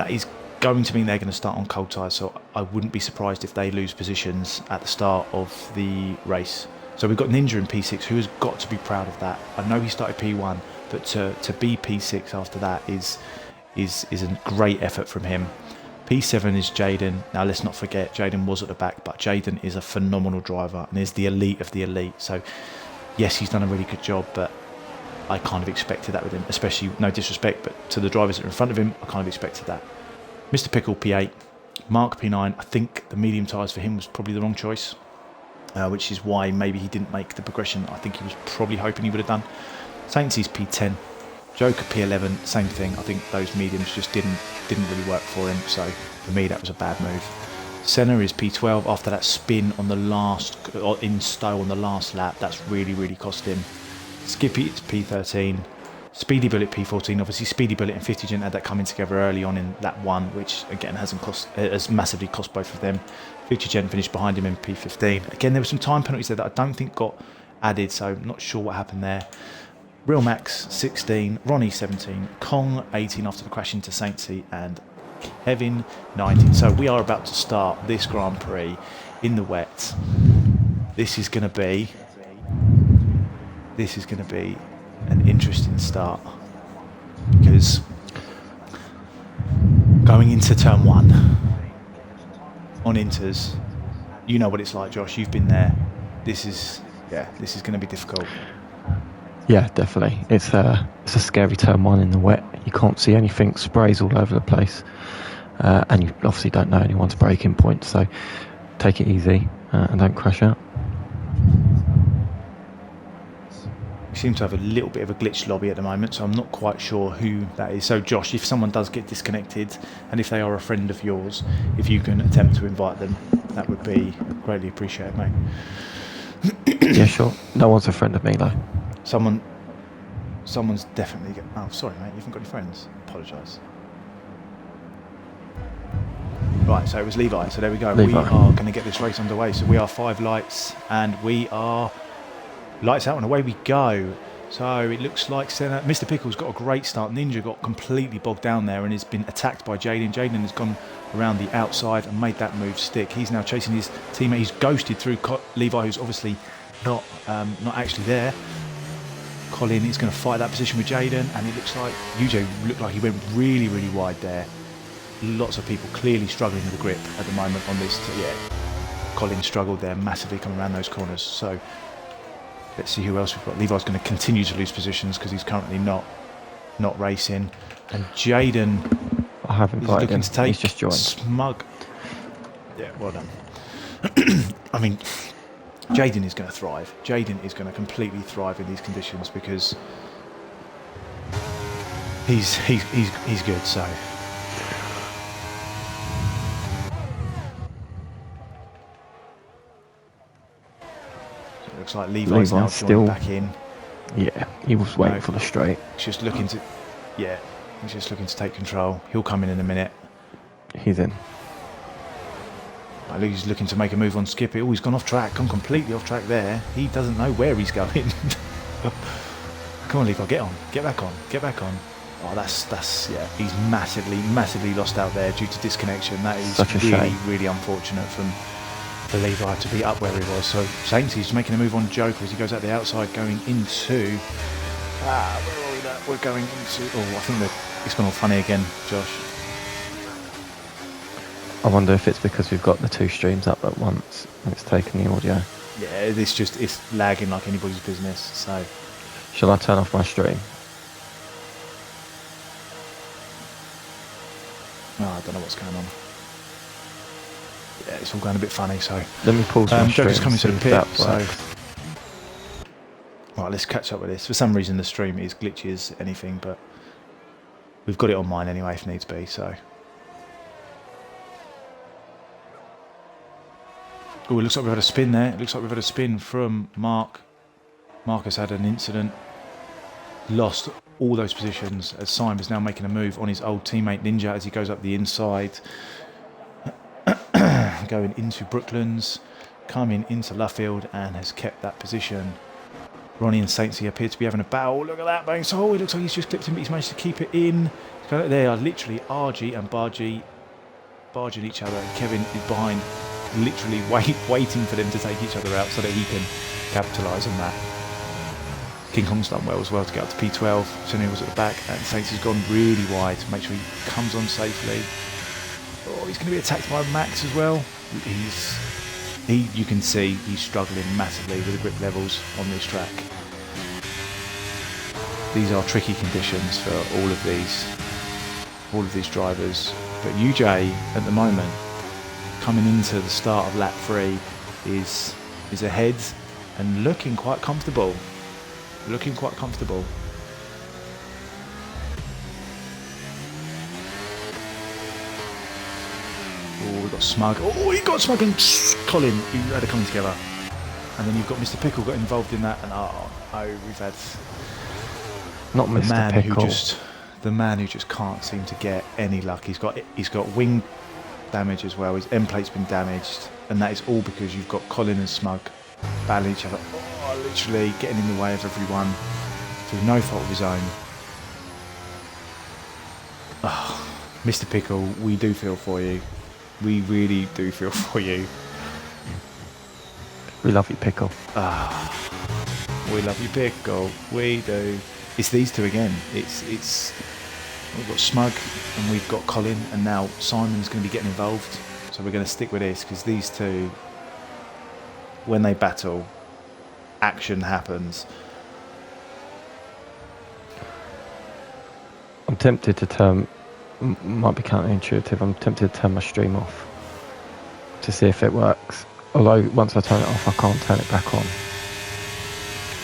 Speaker 1: is going to mean they're going to start on cold tyres, so I wouldn't be surprised if they lose positions at the start of the race. So we've got Ninja in P6, who has got to be proud of that. I know he started P1, but to be P6 after that is a great effort from him. P7 is Jaden. Now, let's not forget, Jaden was at the back, but Jaden is a phenomenal driver and is the elite of the elite. So, yes, he's done a really good job, but I kind of expected that with him, especially, no disrespect, but to the drivers that are in front of him, I kind of expected that. Mr. Pickle, P8. Mark, P9. I think the medium tyres for him was probably the wrong choice, which is why maybe he didn't make the progression I think he was probably hoping he would have done. Saintsy's P10. Joker P11, same thing. I think those mediums just didn't really work for him. So for me, that was a bad move. Senna is P12 after that spin on the last, in style on the last lap. That's really cost him. Skippy is P13. Speedy Bullet P14. Obviously, Speedy Bullet and 50 Gent had that coming together early on in lap 1, which again has massively cost both of them. 50 Gent finished behind him in P15. Again, there were some time penalties there that I don't think got added, so I'm not sure what happened there. Real Max 16, Ronnie 17, Kong 18 after the crash into Saintsy, and Kevin 19. So we are about to start this Grand Prix in the wet. This is going to be an interesting start, because going into turn 1 on Inters, you know what it's like, Josh. You've been there. This is going to be difficult.
Speaker 2: Yeah, definitely. It's a scary turn 1 in the wet. You can't see anything, sprays all over the place, and you obviously don't know anyone's braking point, so take it easy and don't crash out.
Speaker 1: We seem to have a little bit of a glitched lobby at the moment, so I'm not quite sure who that is. So Josh, if someone does get disconnected, and if they are a friend of yours, if you can attempt to invite them, that would be greatly appreciated, mate.
Speaker 2: Yeah, sure. No one's a friend of me, though.
Speaker 1: Someone's definitely oh, sorry, mate, you haven't got any friends. Apologise. Right, so it was Levi, so there we go.
Speaker 2: Levi.
Speaker 1: We are going to get this race underway. So we are 5 lights, and we are lights out and away we go. So it looks like Mr. Pickle's got a great start. Ninja got completely bogged down there and has been attacked by Jaden. Jaden has gone around the outside and made that move stick. He's now chasing his teammate. He's ghosted through Levi, who's obviously not actually there. Colin is going to fight that position with Jaden, and it looks like UJ looked like he went really wide there. Lots of people clearly struggling with the grip at the moment on this. Colin struggled there massively coming around those corners. So let's see who else we've got. Levi's going to continue to lose positions because he's currently not racing. And Jaden,
Speaker 2: I haven't
Speaker 1: is looking
Speaker 2: him.
Speaker 1: to take
Speaker 2: He's just joined.
Speaker 1: Smug. Yeah, well done. I mean, Jaden is going to thrive. Jaden is going to completely thrive in these conditions because he's good. So it looks like Levi's now joined back in.
Speaker 2: Yeah, he was waiting for the straight.
Speaker 1: He's just looking to take control. He'll come in a minute.
Speaker 2: He's in.
Speaker 1: He's looking to make a move on Skippy. Oh, he's gone completely off track there. He doesn't know where he's going. Come on, Levi, get back on. Oh, that's he's massively lost out there due to disconnection. That is really unfortunate for Levi to be up where he was. So Saintsy's making a move on Joker as he goes out the outside, going into. Where are we at? We're going into. Oh, I think that it's gone all funny again, Josh.
Speaker 2: I wonder if it's because we've got the 2 streams up at once and it's taken the audio.
Speaker 1: Yeah, it's lagging like anybody's business. So,
Speaker 2: shall I turn off my stream?
Speaker 1: Oh, I don't know what's going on. yeah, it's all going a bit funny. So
Speaker 2: Let me pause my stream.
Speaker 1: Joker's coming to the
Speaker 2: see if
Speaker 1: pit.
Speaker 2: that
Speaker 1: So
Speaker 2: works.
Speaker 1: right, let's catch up with this. For some reason, the stream is glitchy as anything, but we've got it on mine anyway if needs be. So. Oh, it looks like we've had a spin there. It looks like we've had a spin from Mark. Marcus had an incident. Lost all those positions as Simon is now making a move on his old teammate Ninja as he goes up the inside. Going into Brooklands. Coming into Luffield and has kept that position. Ronnie and Saintsy appear to be having a battle. Look at that, bang. So it looks like he's just clipped him, but he's managed to keep it in. They are literally RG and Bargy barging each other. Kevin is behind, literally waiting for them to take each other out so that he can capitalise on that. King Kong's done well as well to get up to P12. Sunil was at the back and Saints has gone really wide to make sure he comes on safely. Oh, he's going to be attacked by Max as well. You can see he's struggling massively with the grip levels on this track. These are tricky conditions for all of these drivers. But UJ at the moment, coming into the start of lap 3, is ahead and looking quite comfortable. Oh, we've got Smug. Oh, he got Smug and Colin, who had it coming together. And then you've got Mr. Pickle got involved in that. And we've had
Speaker 2: Not Mr. Pickle.
Speaker 1: The man who just can't seem to get any luck. He's got wing damage as well. His end plate's been damaged, and that is all because you've got Colin and Smug battling each other. Oh, literally getting in the way of everyone through no fault of his own. Oh, Mr. Pickle, we do feel for you. We really do feel for you.
Speaker 2: We love you, Pickle.
Speaker 1: We love you, Pickle. We do. It's these two again. It's we've got Smug and we've got Colin, and now Simon's going to be getting involved. So we're going to stick with this because these two, when they battle, action happens.
Speaker 2: I'm tempted to turn, might be counterintuitive, I'm tempted to turn my stream off to see if it works. Although once I turn it off, I can't turn it back on.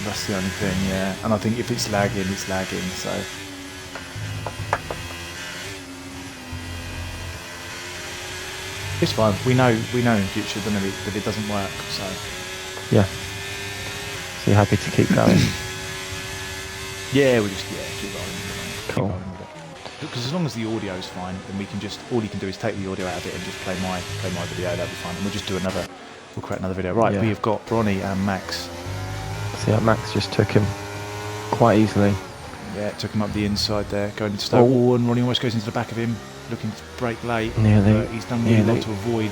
Speaker 1: That's the only thing, yeah. And I think if it's lagging, it's lagging, so. It's fine. We know in future that it doesn't work, so.
Speaker 2: Yeah. So you're happy to keep going?
Speaker 1: Yeah, we just keep rolling with it.
Speaker 2: Cool.
Speaker 1: Keep rolling with it. Because as long as the audio is fine, then we can just, all you can do is take the audio out of it and just play my video. That'll be fine. And we'll just do we'll create another video. Right,
Speaker 2: Yeah.
Speaker 1: we have got Ronnie and Max.
Speaker 2: See how Max just took him quite easily.
Speaker 1: Yeah, took him up the inside there, going into start. Oh, and Ronnie almost goes into the back of him, looking to brake late.
Speaker 2: Nearly.
Speaker 1: But he's done really well to avoid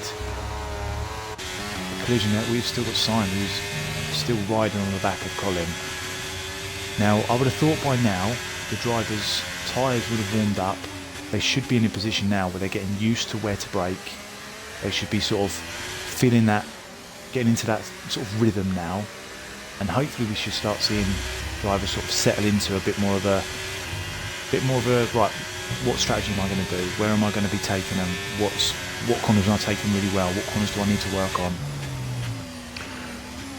Speaker 1: the collision there. We've still got Simon, who's still riding on the back of Colin. Now, I would have thought by now the drivers' tyres would have warmed up. They should be in a position now where they're getting used to where to brake. They should be sort of feeling that, getting into that sort of rhythm now. And hopefully we should start seeing drivers sort of settle into a bit more of a right, what strategy am I going to do? Where am I going to be taking them? What corners am I taking really well? What corners do I need to work on?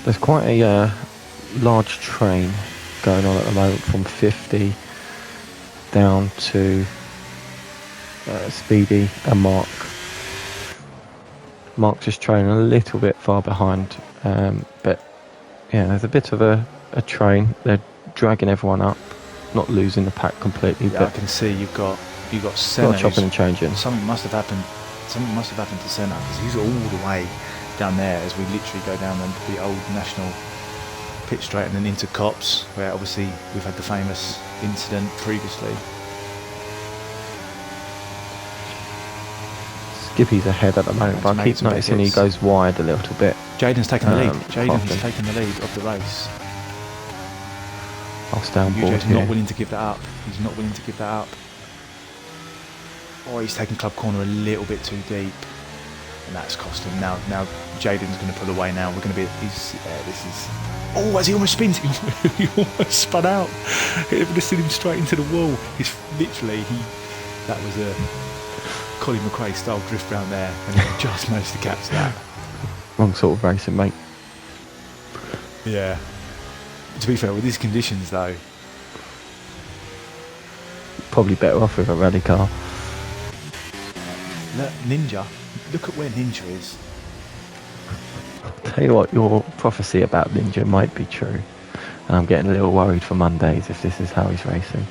Speaker 2: There's quite a large train going on at the moment from 50 down to Speedy and Mark. Mark's just training a little bit far behind, but yeah, there's a bit of a train. They're dragging everyone up, not losing the pack completely.
Speaker 1: Yeah,
Speaker 2: but
Speaker 1: I can see you've got Senna.
Speaker 2: chopping and changing.
Speaker 1: Something must have happened to Senna because he's all the way down there as we literally go down the old national pit straight and then into Cops, where obviously we've had the famous incident previously.
Speaker 2: Skippy's ahead at the moment, but I keep noticing he goes wide a little bit.
Speaker 1: Jaden's taken the lead.
Speaker 2: Often.
Speaker 1: Taken the lead of the race.
Speaker 2: I'll stay on board
Speaker 1: UJ's
Speaker 2: here.
Speaker 1: not willing to give that up. He's not willing to give that up. Oh, he's taken club corner a little bit too deep, and that's cost him. Now Jaden's going to pull away. Now we're going to be. This is. Oh, as he almost spins, he almost spun out. It would have sent him straight into the wall. He's literally That was a. Colin McRae style drift round there, and he just managed to catch that.
Speaker 2: Wrong sort of racing, mate.
Speaker 1: Yeah. To be fair, with these conditions though,
Speaker 2: Probably better off with a rally car.
Speaker 1: look, Ninja, look at where Ninja is.
Speaker 2: Tell you what, your prophecy about Ninja might be true. And I'm getting a little worried for Mondays if this is how he's racing.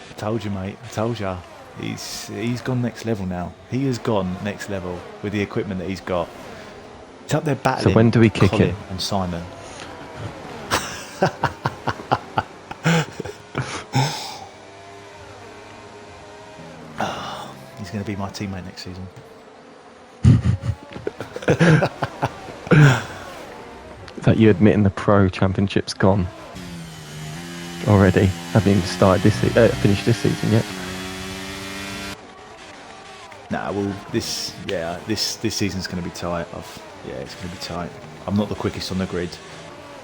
Speaker 1: I told you, mate. I told you. He's gone next level now. He has gone next level with the equipment that he's got. He's up there battling.
Speaker 2: So when do we kick
Speaker 1: Colin
Speaker 2: him?
Speaker 1: and Simon. He's going to be my teammate next season.
Speaker 2: Is that you admitting the Pro Championship's gone already? Haven't even started finished this season yet.
Speaker 1: Nah, well, this season's going to be tight. It's going to be tight. I'm not the quickest on the grid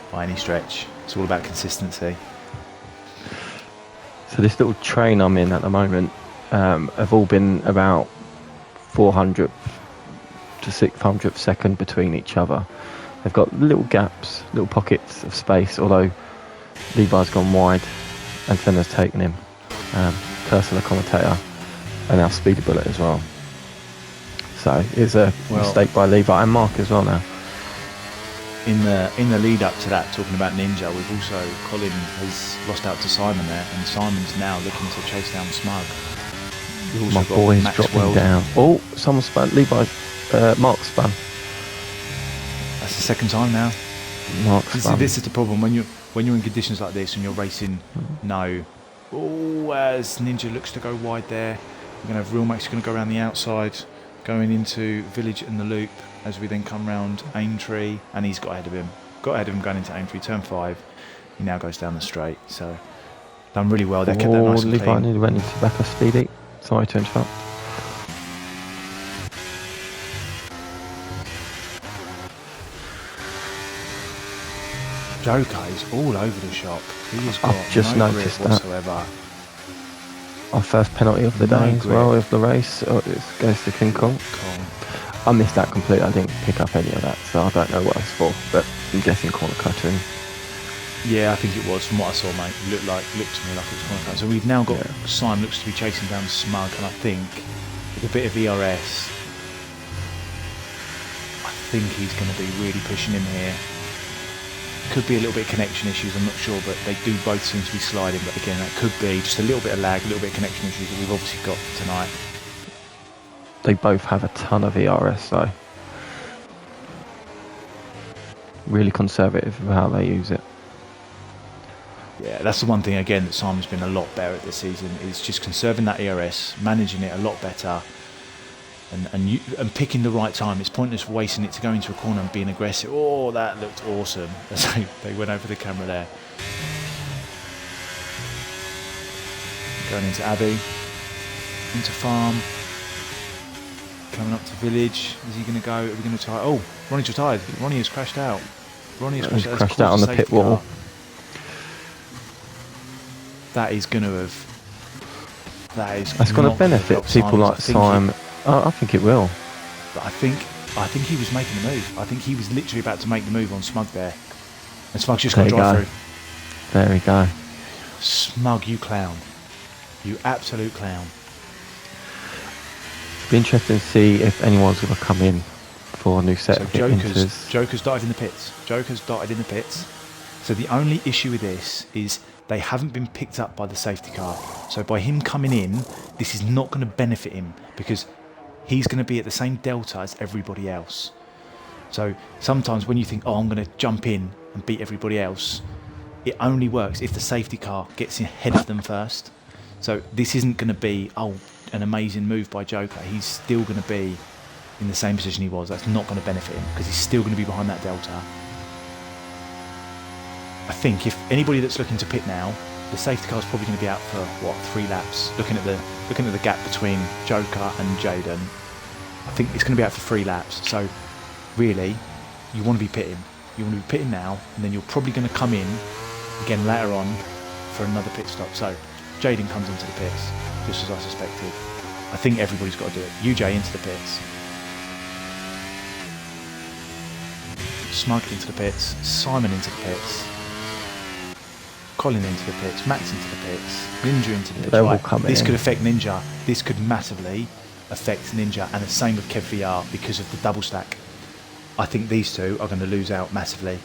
Speaker 1: by any stretch. It's all about consistency.
Speaker 2: So this little train I'm in at the moment have all been about 400th to 600th second between each other. They've got little gaps, little pockets of space, although Levi's gone wide and Senna's taken him. Cursor the commentator and our speeder bullet as well. So it's a mistake by Levi and Mark as well now.
Speaker 1: In the lead up to that, talking about Ninja, we've also, Colin has lost out to Simon there, and Simon's now looking to chase down Smug. We've also
Speaker 2: My
Speaker 1: got
Speaker 2: boy's
Speaker 1: Max
Speaker 2: dropping
Speaker 1: Weldon.
Speaker 2: down. Oh, someone spun. Mark spun.
Speaker 1: That's the second time now.
Speaker 2: Mark spun.
Speaker 1: This is the problem when you're in conditions like this and you're racing. No, as Ninja looks to go wide there, we're going to have Real Max going to go around the outside, going into Village and the loop as we then come round Aintree, and he's got ahead of him. Got ahead of him going into Aintree, turn 5. He now goes down the straight. So done really well. They kept that nice and
Speaker 2: Levi
Speaker 1: clean.
Speaker 2: nearly went into back of Speedy. Sorry to interrupt.
Speaker 1: Joker is all over the shop. He has got
Speaker 2: I've just
Speaker 1: no
Speaker 2: noticed
Speaker 1: grip
Speaker 2: that.
Speaker 1: whatsoever.
Speaker 2: Our first penalty of the
Speaker 1: No
Speaker 2: day as
Speaker 1: grip.
Speaker 2: well of the race. It goes to King Kong.
Speaker 1: Kong.
Speaker 2: I missed that completely. I didn't pick up any of that, so I don't know what it's for. But I'm guessing corner cuttering.
Speaker 1: Yeah, I think it was from what I saw, mate. It looked to me like it was corner cut. So we've now got Simon looks to be chasing down Smug, and I think with a bit of ERS, I think he's going to be really pushing him here. Could be a little bit of connection issues, I'm not sure, but they do both seem to be sliding. But again, that could be just a little bit of lag, a little bit of connection issues that we've obviously got tonight.
Speaker 2: They both have a ton of ERS though. Really conservative with how they use it.
Speaker 1: Yeah, that's the one thing again that Simon's been a lot better at this season, is just conserving that ERS, managing it a lot better, and picking the right time. It's pointless wasting it to go into a corner and being aggressive. Oh, that looked awesome. They went over the camera there. Going into Abbey, into Farm, coming up to Village. Is he going to go? Are we going to tire? Oh, Ronnie's retired. Ronnie has crashed out. Ronnie has crashed out.
Speaker 2: Crashed out on the pit wall.
Speaker 1: That is going to have.
Speaker 2: That's going to benefit people like Simon. I think it will.
Speaker 1: But I think he was making the move. I think he was literally about to make the move on Smug there, and Smug's just got to drive through.
Speaker 2: There we go.
Speaker 1: Smug, you clown. You absolute clown.
Speaker 2: Be interesting to see if anyone's going to come in for a new set of
Speaker 1: Joker's darted in the pits. So the only issue with this is they haven't been picked up by the safety car. So by him coming in, this is not going to benefit him because he's going to be at the same delta as everybody else. So sometimes when you think, oh, I'm going to jump in and beat everybody else, it only works if the safety car gets ahead of them first. So this isn't going to be, an amazing move by Joker. He's still going to be in the same position he was. That's not going to benefit him because he's still going to be behind that delta. I think if anybody that's looking to pit now, the safety car is probably going to be out for 3 laps. Looking at the gap between Joker and Jaden, I think it's going to be out for 3 laps. So really, you want to be pitting. You want to be pitting now, and then you're probably going to come in again later on for another pit stop. So Jaden comes into the pits, just as I suspected. I think everybody's got to do it. UJ into the pits. Smug into the pits. Simon into the pits. Colin into the pits. Max into the pits. Ninja into the pits.
Speaker 2: They're all
Speaker 1: Right.
Speaker 2: coming
Speaker 1: This
Speaker 2: in.
Speaker 1: could affect Ninja. This could massively affect Ninja, and the same with Kev VR because of the double stack. I think these two are going to lose out massively.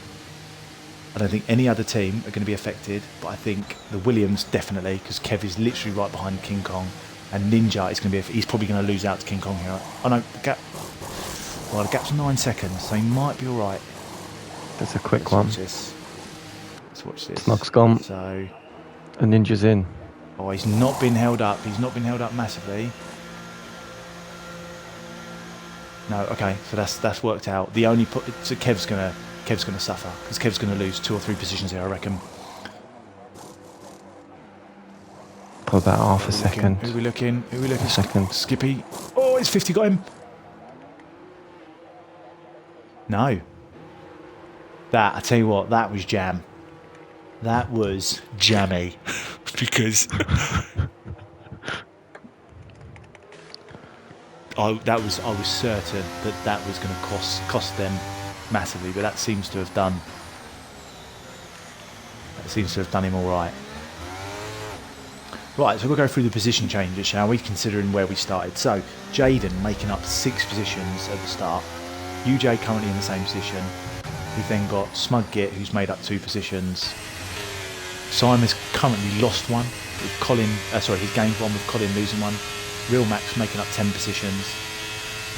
Speaker 1: I don't think any other team are going to be affected, but I think the Williams definitely, because Kev is literally right behind King Kong, and Ninja is going to be. He's probably going to lose out to King Kong here. Oh no, the gap. Well, the gap's 9 seconds, so he might be all right.
Speaker 2: That's a quick
Speaker 1: Let's
Speaker 2: one.
Speaker 1: watch this. Let's watch this.
Speaker 2: Smug's gone.
Speaker 1: So,
Speaker 2: And Ninja's in.
Speaker 1: oh, he's not been held up. He's not been held up massively. No, okay, so that's worked out. The only so Kev's gonna suffer because Kev's gonna lose 2 or 3 positions here, I reckon.
Speaker 2: For about half a second.
Speaker 1: Who are we looking?
Speaker 2: A second.
Speaker 1: Skippy. Oh, it's 50 got him. No. That, I tell you what, that was jam. That was jammy. Because I was certain that was going to cost them massively, but that seems to have done him all right. Right, so we'll go through the position changes, shall we? Considering where we started. So Jaden making up 6 positions at the start. UJ currently in the same position. We've then got Smug Git, who's made up 2 positions. Simon's currently lost 1 with Colin. He's gained 1 with Colin losing 1. Real Max making up 10 positions.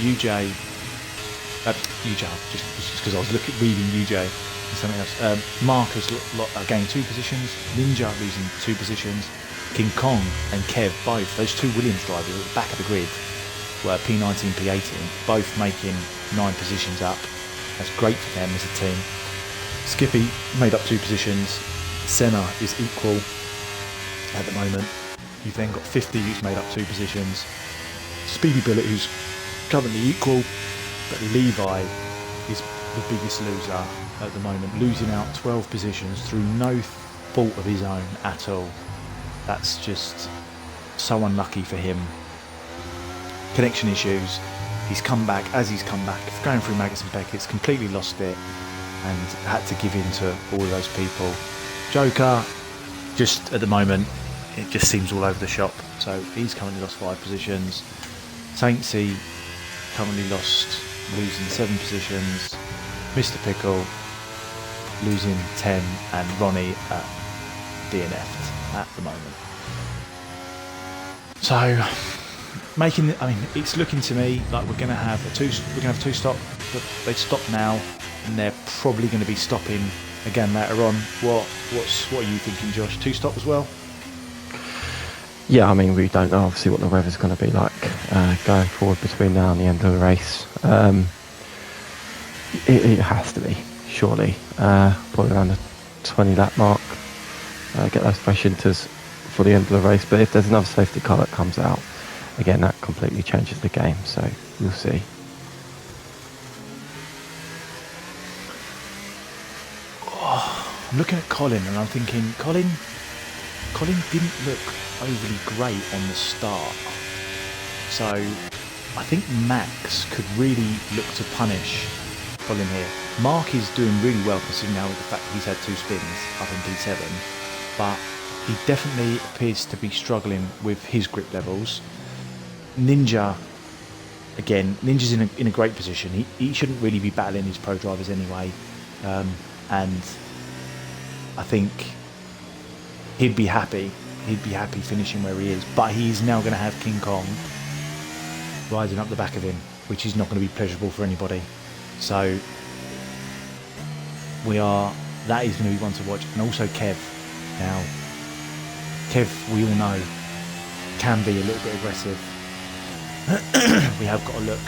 Speaker 1: UJ, just because I was reading UJ and something else. Mark has gained 2 positions. Ninja losing 2 positions. King Kong and Kev, both those 2 Williams drivers at the back of the grid, were P19, P18, both making 9 positions up. That's great for them as a team. Skippy made up 2 positions. Senna is equal at the moment. You've then got 50 who's made up 2 positions. Speedy Billet who's currently equal, but Levi is the biggest loser at the moment, losing out 12 positions through no fault of his own at all. That's just so unlucky for him. Connection issues. He's come back going through Magus and Beckett's completely lost it and had to give in to all of those people. Joker, just at the moment, it just seems all over the shop. So he's currently lost 5 positions. Saintsy currently losing 7 positions. Mr. Pickle losing 10, and Ronnie DNF'd at the moment. So it's looking to me like we're going to have 2 stop, but they've stopped now, and they're probably going to be stopping again later on. What are you thinking, Josh? 2 stop as well?
Speaker 2: Yeah, I mean, we don't know obviously what the weather's going to be like going forward between now and the end of the race. It has to be, surely. Probably around the 20 lap mark. Get those fresh inters for the end of the race. But if there's another safety car that comes out, again, that completely changes the game. So we'll see.
Speaker 1: I'm looking at Colin and I'm thinking, Colin didn't look overly great on the start. So I think Max could really look to punish Colin here. Mark is doing really well considering now with the fact that he's had 2 spins up in P7, but he definitely appears to be struggling with his grip levels. Ninja's in a great position. He shouldn't really be battling his pro drivers anyway, and I think he'd be happy finishing where he is, but he's now going to have King Kong riding up the back of him, which is not going to be pleasurable for anybody. So that is going to be one to watch. And also Kev. Now Kev, we all know, can be a little bit aggressive. We have got to look.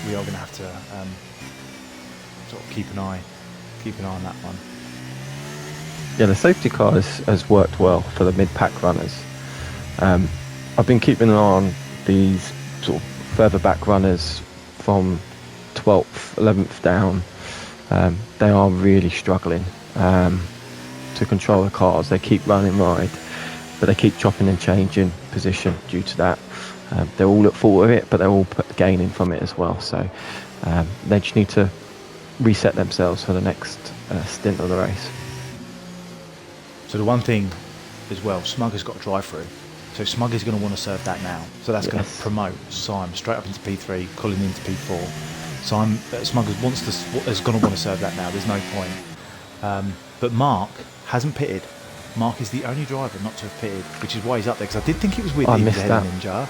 Speaker 1: We are going to have to sort of keep an eye on that one.
Speaker 2: Yeah, the safety car has worked well for the mid-pack runners. I've been keeping an eye on these sort of further back runners from 12th, 11th down. They are really struggling to control the cars. They keep running wide, but they keep chopping and changing position due to that. They're all at fault of it, but they're all gaining from it as well. So they just need to reset themselves for the next stint of the race.
Speaker 1: So the one thing as well, Smug has got a drive through. So Smug is going to want to serve that now. So that's going to promote Simon straight up into P3, Colin into P4. Smug is going to want to serve that now. There's no point. But Mark hasn't pitted. Mark is the only driver not to have pitted, which is why he's up there. Because I did think it was weird that he was ahead of Ninja.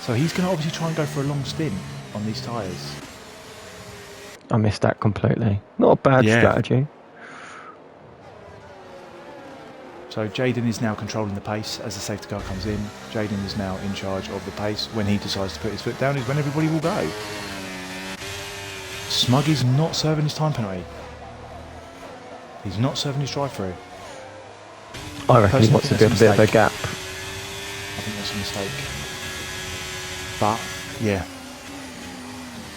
Speaker 1: So he's going to obviously try and go for a long stint on these tyres.
Speaker 2: I missed that completely. Not a bad strategy.
Speaker 1: So Jaden is now controlling the pace as the safety car comes in. Jaden is now in charge of the pace. When he decides to put his foot down is when everybody will go. Smug is not serving his time penalty. He's not serving his drive-through.
Speaker 2: I reckon he wants a bit of a gap.
Speaker 1: I think that's a mistake. But, yeah.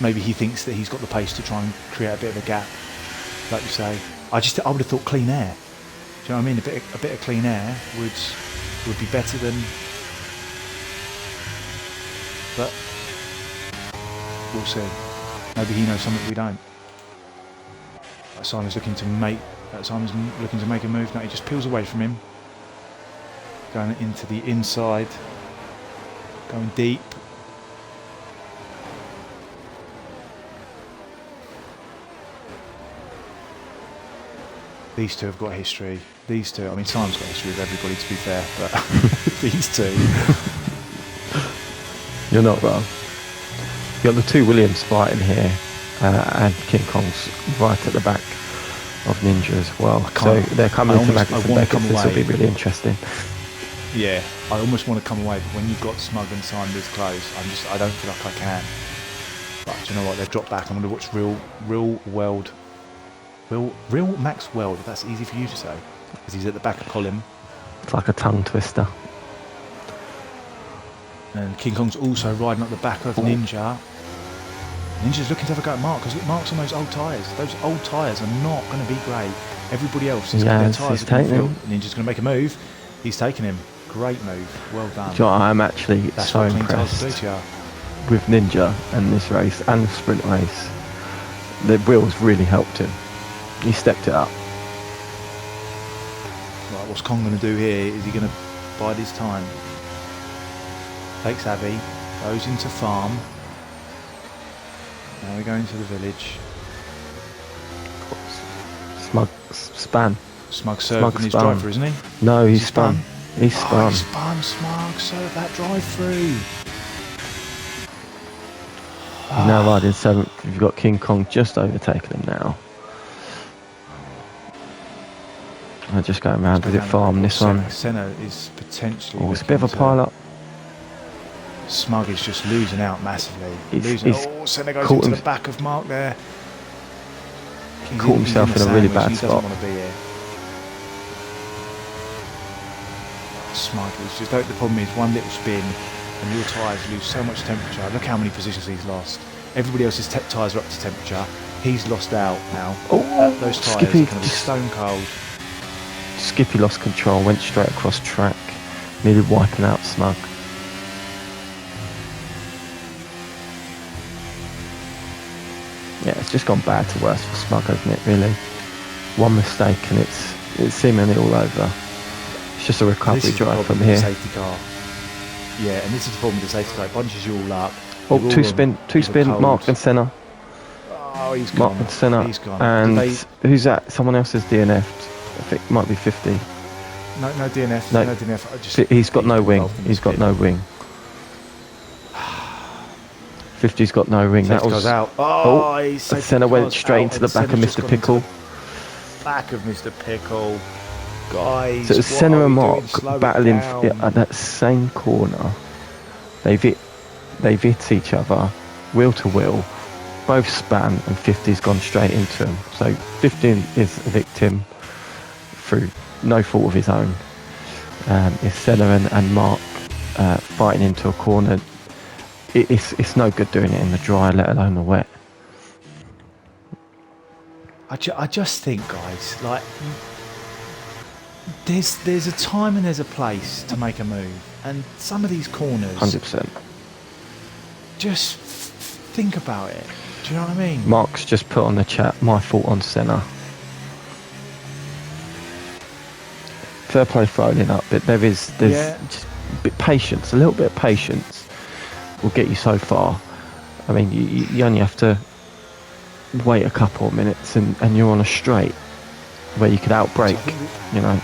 Speaker 1: Maybe he thinks that he's got the pace to try and create a bit of a gap. Like you say. I would have thought clean air. Do you know what I mean? A bit of clean air would be better than. But we'll see. Maybe he knows something we don't. Simon's looking to make a move. No, he just peels away from him. Going into the inside. Going deep. These two have got history. These two, I mean, Simon's got history with everybody, to be fair, but these two.
Speaker 2: You're not wrong. You've got the two Williams fighting here, and King Kong's right at the back of Ninja as well. So they're coming into Magnus and Beckett. This will be really interesting.
Speaker 1: Yeah, I almost want to come away, but when you've got Smug and Simon this close, I don't feel like I can. But do you know what? They've dropped back. I'm going to watch Real Max Weld, if that's easy for you to say, because he's at the back of Colin.
Speaker 2: It's like a tongue twister.
Speaker 1: And King Kong's also riding up the back of Ninja. Ninja's looking to have a go at Mark, because Mark's on those old tyres. Those old tyres are not going to be great. Everybody else is going to their tyres. Ninja's going to make a move. He's taking him. Great move. Well done.
Speaker 2: Do you know, I'm actually so impressed with Ninja and this race and the sprint race. The wheels really helped him. He stepped it up.
Speaker 1: Right, what's Kong going to do here? Is he going to bide his time? Takes Abbey, goes into farm. Now we're going to the village.
Speaker 2: Smug span.
Speaker 1: Smug serving his drive-through, isn't he?
Speaker 2: No, he's spun. He's spun.
Speaker 1: He's spun. Smug served that drive-through.
Speaker 2: He's now riding 7th. You've got King Kong just overtaking him now. I'm just going around with it farm this one.
Speaker 1: Senna is potentially.
Speaker 2: Oh, it's a bit of a pile-up.
Speaker 1: Smug is just losing out massively. Senna goes into the back of Mark there.
Speaker 2: Caught himself in a really bad spot.
Speaker 1: He doesn't want to be here. Smug is just. The problem is one little spin and your tyres lose so much temperature. Look how many positions he's lost. Everybody else's tyres are up to temperature. He's lost out now. Those tyres are going to be stone cold.
Speaker 2: Skippy lost control, went straight across track, nearly wiping out Smug. Yeah, it's just gone bad to worse for Smug, hasn't it, really? One mistake and it's seemingly all over. It's just a recovery drive from here.
Speaker 1: Safety car. Yeah, and this is the problem with the safety car. It bunches you all up.
Speaker 2: Oh, two spin, Mark and Senna.
Speaker 1: Oh, he's gone.
Speaker 2: Mark and Senna.
Speaker 1: He's gone.
Speaker 2: And who's that? Someone else has DNF'd. I think it might be 50.
Speaker 1: No DNF. No DNF.
Speaker 2: He's got no wing. He's got no wing. 50's got no wing. That was
Speaker 1: out.
Speaker 2: Senna went straight into the back of Mr. Pickle.
Speaker 1: Back of Mr. Pickle. Guys,
Speaker 2: so it was Senna and Mark battling at that same corner. They've hit each other, wheel to wheel. Both span and 50's gone straight into him. So 50 is a victim through no fault of his own. It's Senna and Mark fighting into a corner. It's no good doing it in the dry, let alone the wet.
Speaker 1: I just think, guys, like there's a time and there's a place to make a move, and some of these corners,
Speaker 2: 100%.
Speaker 1: just think about it. Do you know what I mean?
Speaker 2: Mark's just put on the chat, my fault on Senna. Fair play for owning up, but there's just a bit patience, a little bit of patience will get you so far. I mean, you only have to wait a couple of minutes and you're on a straight where you could outbrake, you know.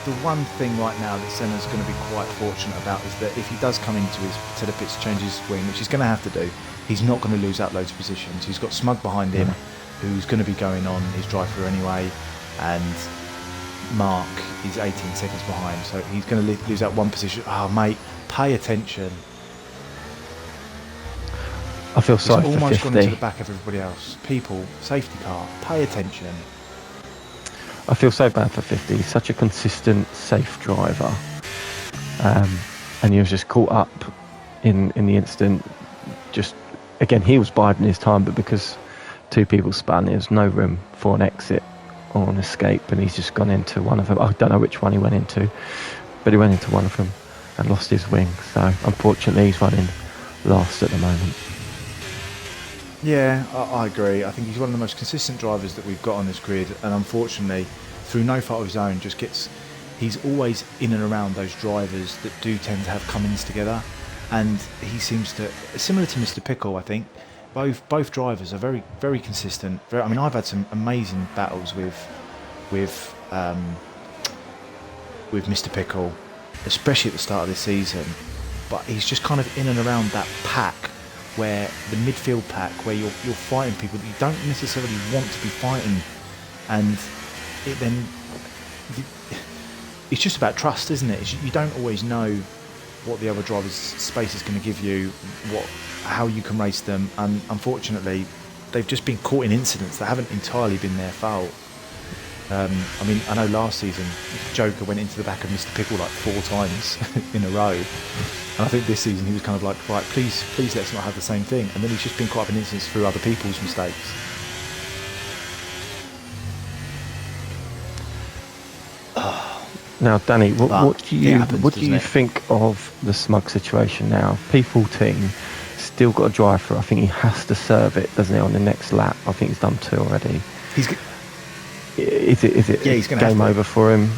Speaker 1: The one thing right now that Senna's going to be quite fortunate about is that if he does come into his to the pits to change his swing, which he's going to have to do, he's not going to lose out loads of positions. He's got Smug behind him, who's going to be going on his drive-through anyway, and Mark is 18 seconds behind, so he's going to lose out one position. Oh, mate, pay attention.
Speaker 2: I feel sorry for 50.
Speaker 1: He's almost gone into the back of everybody else. People, safety car, pay attention.
Speaker 2: I feel so bad for 50. He's such a consistent, safe driver. And he was just caught up in the incident. Just, again, he was biding his time, but because two people spun, there was no room for an exit or an escape, and he's just gone into one of them. I don't know which one he went into, but he went into one of them and lost his wing. So, unfortunately, he's running last at the moment.
Speaker 1: Yeah, I agree. I think he's one of the most consistent drivers that we've got on this grid, and unfortunately, through no fault of his own, he's always in and around those drivers that do tend to have come-ins together, and he seems to, similar to Mr. Pickle, I think, both drivers are very, very consistent. I mean, I've had some amazing battles with Mr. Pickle, especially at the start of this season, but he's just kind of in and around that pack, where the midfield pack, where you're fighting people that you don't necessarily want to be fighting, and it's just about trust, isn't it? You don't always know what the other driver's space is going to give you, how you can race them, and unfortunately, they've just been caught in incidents that haven't entirely been their fault. I mean, I know last season Joker went into the back of Mr. Pickle like 4 times in a row, and I think this season he was kind of like, right, please let's not have the same thing, and then he's just been caught up in incidents through other people's mistakes.
Speaker 2: Now, Danny, what do you think of the Smug situation now? P14 still got a drive through. I think he has to serve it, doesn't he, on the next lap? I think he's done 2 already. Is it
Speaker 1: he's
Speaker 2: game over for him?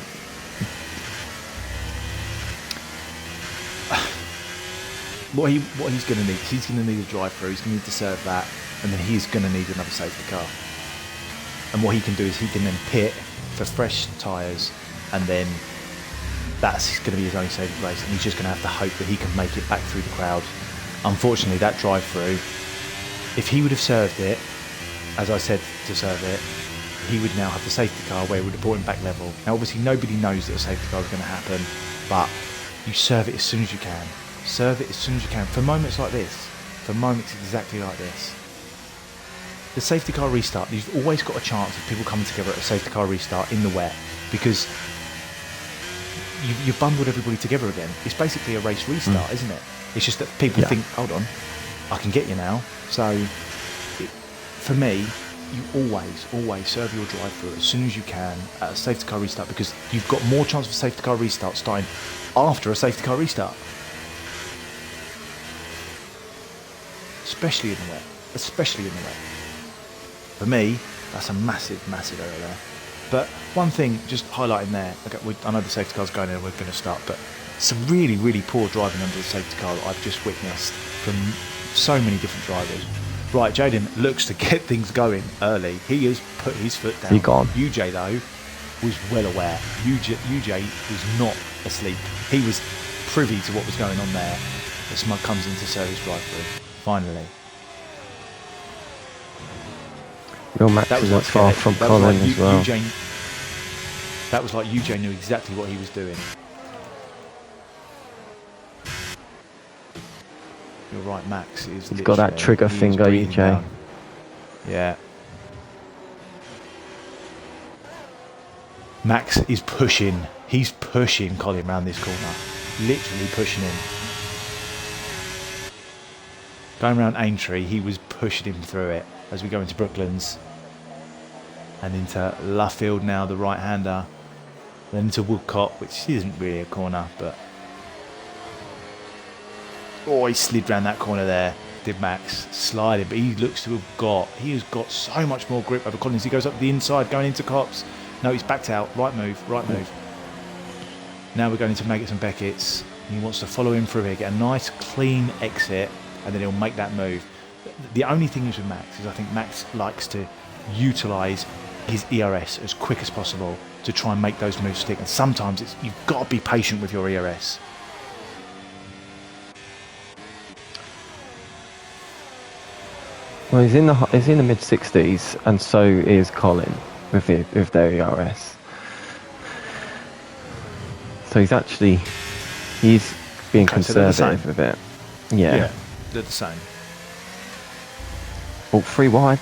Speaker 1: What he's going to need, he's going to need a drive through. He's going to need to serve that, and then he's going to need another safety car. And what he can do is he can then pit for fresh tyres, and then that's going to be his only saving race, and he's just going to have to hope that he can make it back through the crowd. Unfortunately, that drive through, if he would have served it, as I said to serve it, he would now have the safety car where it would have brought him back level. Now obviously nobody knows that a safety car is going to happen, but you serve it as soon as you can. Serve it as soon as you can. For moments like this, for moments exactly like this. The safety car restart, you've always got a chance of people coming together at a safety car restart in the wet, because you've bundled everybody together again. It's basically a race restart, isn't it? It's just that people think, hold on, I can get you now. So for me, you always serve your drive through as soon as you can at a safety car restart, because you've got more chance of a safety car restart starting after a safety car restart. Especially in the wet. For me, that's a massive error there. But one thing, just highlighting there, okay, I know the safety car's going in and we're going to start, but some really, really poor driving under the safety car that I've just witnessed from so many different drivers. Right, Jaden looks to get things going early. He has put his foot down.
Speaker 2: He gone.
Speaker 1: UJ, though, was well aware. UJ was not asleep. He was privy to what was going on there. The Smug comes into service drive-through. Finally.
Speaker 2: Real Max isn't far from Colin as well.
Speaker 1: That was like UJ knew exactly what he was doing. You're right, Max. He's
Speaker 2: got that trigger finger, UJ.
Speaker 1: Yeah. Max is pushing. He's pushing Colin around this corner. Literally pushing him. Going around Aintree, he was pushing him through it as we go into Brooklands. And into Luffield now, the right-hander. Then into Woodcock, which isn't really a corner, but... Oh, he slid round that corner there, did Max. Sliding, but he looks to have got... He has got so much more grip over Collins. He goes up the inside, going into Copse. No, he's backed out. Right move, right move. Now we're going into Maggots and Beckett's. He wants to follow him through here, get a nice, clean exit, and then he'll make that move. The only thing is with Max is I think Max likes to utilise his ERS as quick as possible to try and make those moves stick. And sometimes you've got to be patient with your ERS.
Speaker 2: Well, he's in the mid 60s, and so is Colin with their ERS. So he's being conservative with it. Yeah,
Speaker 1: they're the same.
Speaker 2: Oh, 3 wide.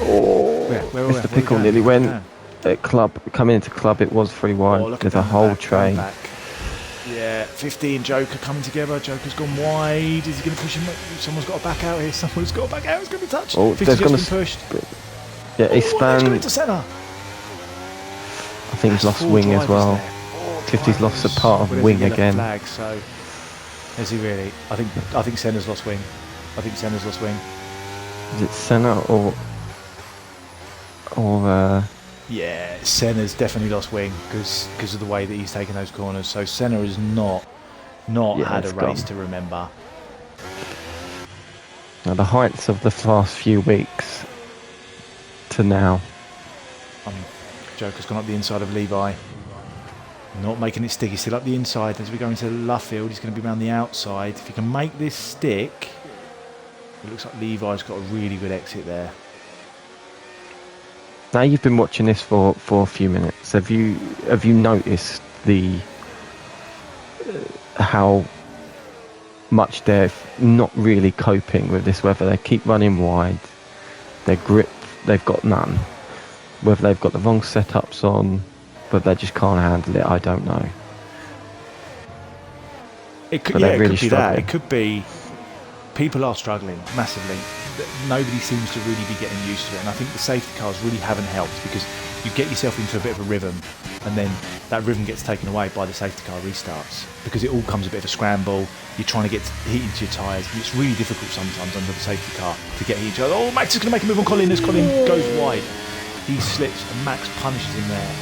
Speaker 2: Oh, Mr. Pickle nearly went at club. Coming into club, it was 3 wide. There's a whole tray.
Speaker 1: Yeah, 15 Joker coming together. Joker's gone wide. Is he going to push him? Someone's got to back out here. Someone's got to back out. It's going to be touched.
Speaker 2: Oh,
Speaker 1: 50's just been pushed.
Speaker 2: Yeah, he spanned.
Speaker 1: Going into centre.
Speaker 2: I think he's lost wing as well. 50's lost a part of wing again.
Speaker 1: Flag, so is he really? I think Senna's lost wing.
Speaker 2: Is it Senna or
Speaker 1: Yeah, Senna's definitely lost wing because of the way that he's taken those corners. So Senna has not had a race to remember.
Speaker 2: Now the heights of the last few weeks to now.
Speaker 1: Joker's gone up the inside of Levi. Not making it stick. He's still up the inside. As we go into Luffield, he's going to be around the outside. If he can make this stick, it looks like Levi's got a really good exit there.
Speaker 2: Now you've been watching this for a few minutes. Have you noticed how much they're not really coping with this weather? They keep running wide. Their grip, they've got none. Whether they've got the wrong setups on, but they just can't handle it, I don't know.
Speaker 1: It could be that. It could be people are struggling massively. Nobody seems to really be getting used to it, and I think the safety cars really haven't helped because you get yourself into a bit of a rhythm, and then that rhythm gets taken away by the safety car restarts because it all comes a bit of a scramble. You're trying to get heat into your tyres, and it's really difficult sometimes under the safety car to get heat. Oh, Max is going to make a move on Colin as Colin goes wide. He slips, and Max punishes him there.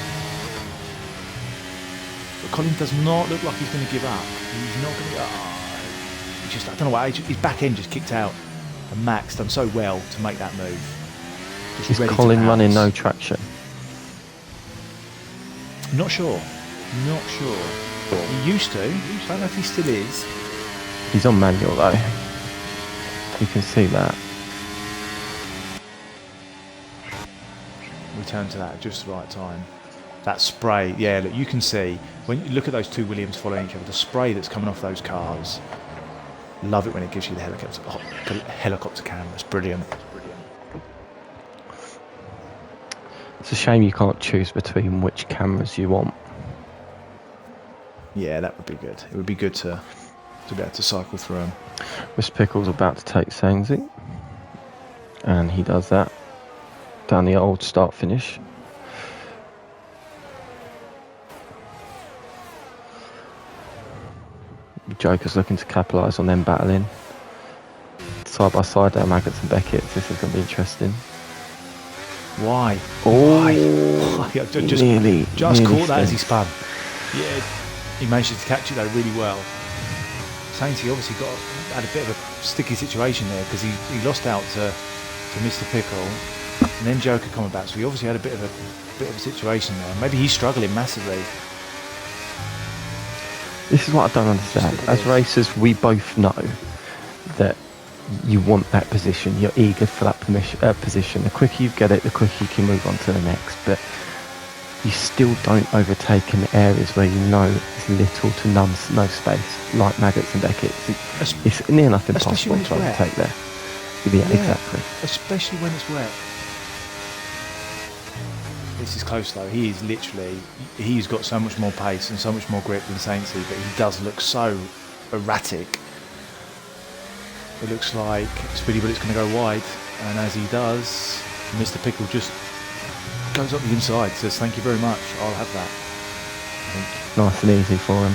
Speaker 1: But Colin does not look like he's going to give up. He's not going to. I don't know why. His back end just kicked out, and Max done so well to make that move.
Speaker 2: Is Colin running no traction?
Speaker 1: Not sure. He used to. I don't know if he still is.
Speaker 2: He's on manual though. You can see that.
Speaker 1: We turn to that at just the right time. That spray, yeah, look, you can see when you look at those two Williams following each other, the spray that's coming off those cars. Love it when it gives you the helicopter cam. That's brilliant.
Speaker 2: It's a shame you can't choose between which cameras you want.
Speaker 1: Yeah, that would be good. It would be good to be able to cycle through them.
Speaker 2: Mr. Pickle's about to take Sainsbury, and he does that down the old start-finish. Joker's looking to capitalise on them battling. Side by side there, Maggots and Beckett. This is going to be interesting.
Speaker 1: Why?
Speaker 2: Oh,
Speaker 1: Why? Just
Speaker 2: nearly
Speaker 1: caught that as he spun. Yeah, he managed to catch it though really well. Sainsbury obviously had a bit of a sticky situation there because he lost out to Mr. Pickle, and then Joker coming back. So he obviously had a bit of a situation there. Maybe he's struggling massively.
Speaker 2: This is what I don't understand. As racers, we both know that you want that position. You're eager for that position. The quicker you get it, the quicker you can move on to the next. But you still don't overtake in areas where you know there's little to no space, like Maggots and Beckett. It's near enough impossible to overtake there. Yeah, exactly.
Speaker 1: Especially when it's wet. This is close though. He's got so much more pace and so much more grip than Saintsy, but he does look so erratic. It looks like Speedy Bullet's going to go wide, and as he does, Mr. Pickle just goes up the inside, says thank you very much, I'll have that. think.
Speaker 2: Nice and easy for him.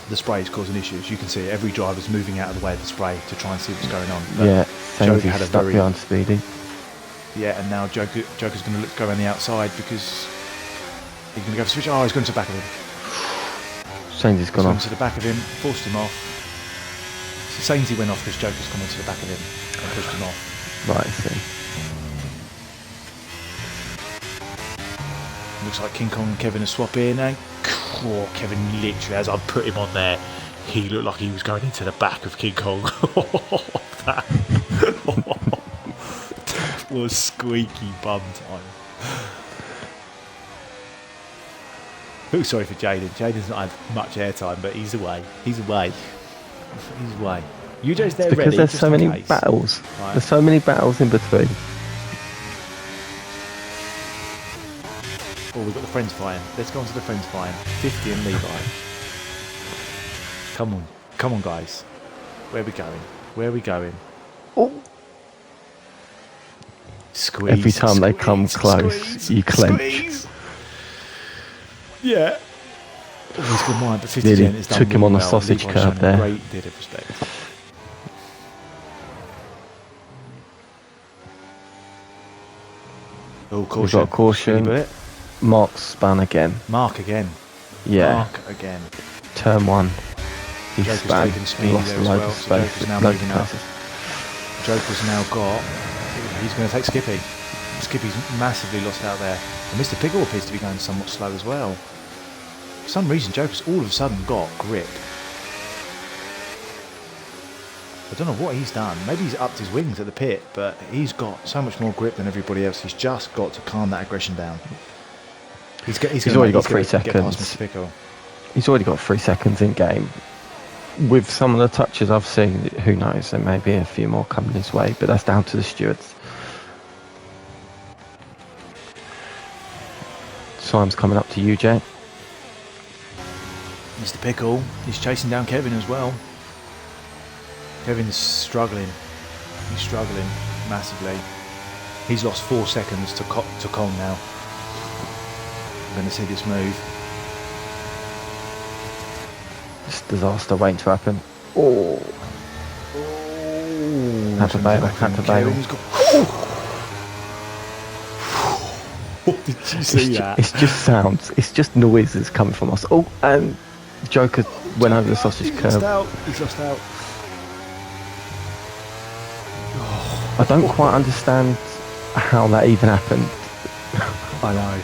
Speaker 1: The spray is causing issues. You can see it. Every driver's moving out of the way of the spray to try and see what's going on. But
Speaker 2: Yeah,
Speaker 1: Joker had a
Speaker 2: stuck
Speaker 1: very
Speaker 2: behind Speedy.
Speaker 1: Yeah, and now Joker's going to go around the outside because he's going to go for switch. Oh, he's going to the back of him.
Speaker 2: Sainsbury's gone off.
Speaker 1: To the back of him, forced him off. So Sainsbury went off because Joker's come onto the back of him and pushed him off.
Speaker 2: Right, I see.
Speaker 1: Looks like King Kong and Kevin are swapping, and Kevin literally, as I put him on there, he looked like he was going into the back of King Kong. that was squeaky bum time. Oh, sorry for Jaden. Jaden's not had much airtime, but he's away. He's away. You just there
Speaker 2: because
Speaker 1: ready.
Speaker 2: There's
Speaker 1: just
Speaker 2: so
Speaker 1: in
Speaker 2: many
Speaker 1: case.
Speaker 2: battles.
Speaker 1: Right.
Speaker 2: There's so many battles in between.
Speaker 1: Oh, we've got the friends fighting. Let's go on to the friends fighting. 50 and Levi. Come on, guys. Where are we going?
Speaker 2: Oh.
Speaker 1: Squeeze.
Speaker 2: Every time they come close, you clench.
Speaker 1: Squeeze. Yeah. Oh, he's got mine, but 50
Speaker 2: Nearly
Speaker 1: has done
Speaker 2: took him
Speaker 1: really
Speaker 2: on the
Speaker 1: well.
Speaker 2: sausage
Speaker 1: Levi's
Speaker 2: curb
Speaker 1: shown a
Speaker 2: there.
Speaker 1: Great deal of respect. Oh, caution.
Speaker 2: We've got a caution. Mark spun again.
Speaker 1: Mark again.
Speaker 2: Yeah.
Speaker 1: Mark again.
Speaker 2: Turn 1. He
Speaker 1: Joker's
Speaker 2: spun.
Speaker 1: taken speed
Speaker 2: He lost
Speaker 1: there
Speaker 2: a
Speaker 1: as
Speaker 2: load
Speaker 1: well,
Speaker 2: of
Speaker 1: so
Speaker 2: space.
Speaker 1: Joker's now
Speaker 2: Loads of
Speaker 1: moving up.
Speaker 2: passes.
Speaker 1: Joker's now got... He's going to take Skippy. Skippy's massively lost out there. And Mr. Pickle appears to be going somewhat slow as well. For some reason, Joker's all of a sudden got grip. I don't know what he's done. Maybe he's upped his wings at the pit, but he's got so much more grip than everybody else. He's just got to calm that aggression down. He's
Speaker 2: already got 3 seconds.
Speaker 1: Get past Mr. Pickle.
Speaker 2: He's already got 3 seconds in game. With some of the touches I've seen, who knows, there may be a few more coming his way, but that's down to the stewards. Simon's coming up to you, Jay.
Speaker 1: Mr. Pickle, he's chasing down Kevin as well. Kevin's struggling. He's struggling massively. He's lost 4 seconds to Kong now. I'm going to see this move.
Speaker 2: It's disaster waiting to happen. Oh. Had to bail.
Speaker 1: Did you see that?
Speaker 2: It's just sounds. It's just noises coming from us. Oh, and Joker went over the sausage curb.
Speaker 1: He's lost out.
Speaker 2: I don't quite understand how that even happened.
Speaker 1: I know.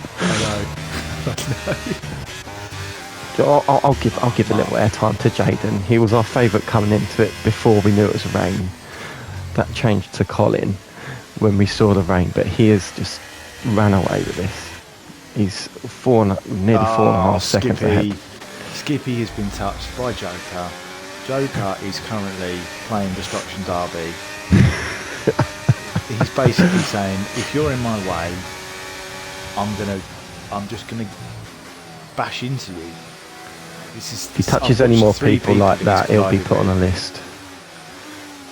Speaker 2: I'll give a little airtime to Jaden. He was our favourite coming into it before we knew it was rain. That changed to Colin when we saw the rain, but he has just ran away with this. He's nearly 4.5 seconds ahead.
Speaker 1: Skippy has been touched by Joker. Joker is currently playing Destruction Derby. He's basically saying, if you're in my way, I'm just gonna bash into you.
Speaker 2: If he touches any more people like that, he'll be put on a list.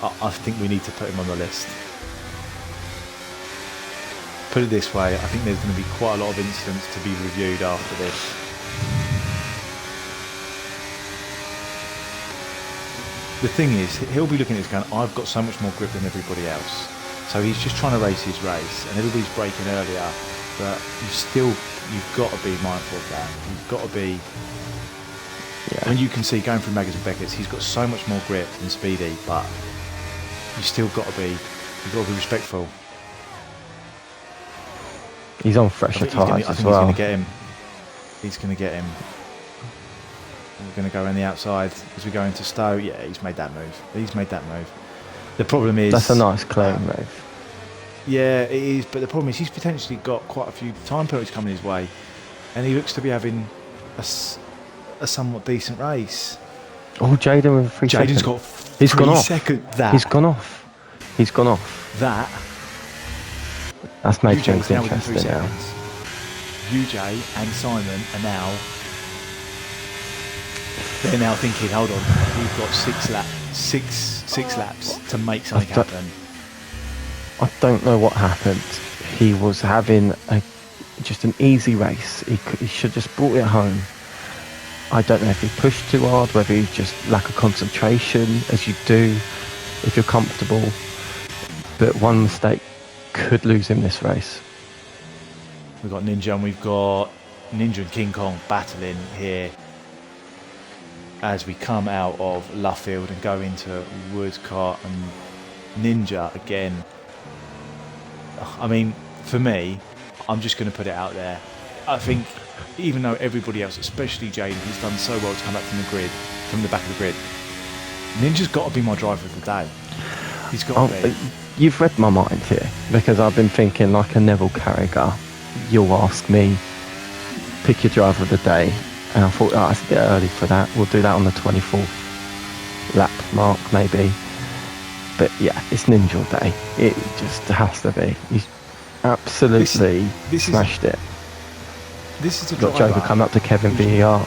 Speaker 1: I think we need to put him on the list. Put it this way, I think there's going to be quite a lot of incidents to be reviewed after this. The thing is, he'll be looking at this going, I've got so much more grip than everybody else. So he's just trying to race his race, and everybody's braking earlier, but you've got to be mindful of that. You've got to be...
Speaker 2: Yeah.
Speaker 1: When you can see going through Maggers and Beckett's, he's got so much more grip than Speedy, but you've got to be respectful.
Speaker 2: He's on fresher tyres as well.
Speaker 1: He's going to get him. We're going to go around the outside as we go into Stowe. Yeah, he's made that move. The problem is...
Speaker 2: That's a nice clean move.
Speaker 1: Yeah, it is, but the problem is he's potentially got quite a few time penalties coming his way, and he looks to be having a somewhat decent race.
Speaker 2: Oh, Jaden with 3 seconds.
Speaker 1: Jaden's got
Speaker 2: He's gone off. He's gone off. That's made things interesting now.
Speaker 1: UJ and Simon are now... They're now thinking, hold on, we've got six laps to make something happen.
Speaker 2: I don't know what happened. He was having just an easy race. He should just brought it home. I don't know if he pushed too hard, whether he just lack of concentration, as you do if you're comfortable. But one mistake could lose him this race.
Speaker 1: We've got Ninja and we've got Ninja and King Kong battling here as we come out of Luffield and go into Woodcart, and Ninja again. I mean, for me, I'm just going to put it out there. I think even though everybody else, especially Jaden, he's done so well to come back from the back of the grid, Ninja's got to be my driver of the day. He's got to be.
Speaker 2: You've read my mind here, because I've been thinking like a Neville Carragher. You'll ask me, pick your driver of the day, and I thought, it's a bit early for that. We'll do that on the 24th lap mark maybe. But yeah, it's Ninja day. It just has to be. He's absolutely smashed it.
Speaker 1: This is a
Speaker 2: got Joker coming up to Kevin VER.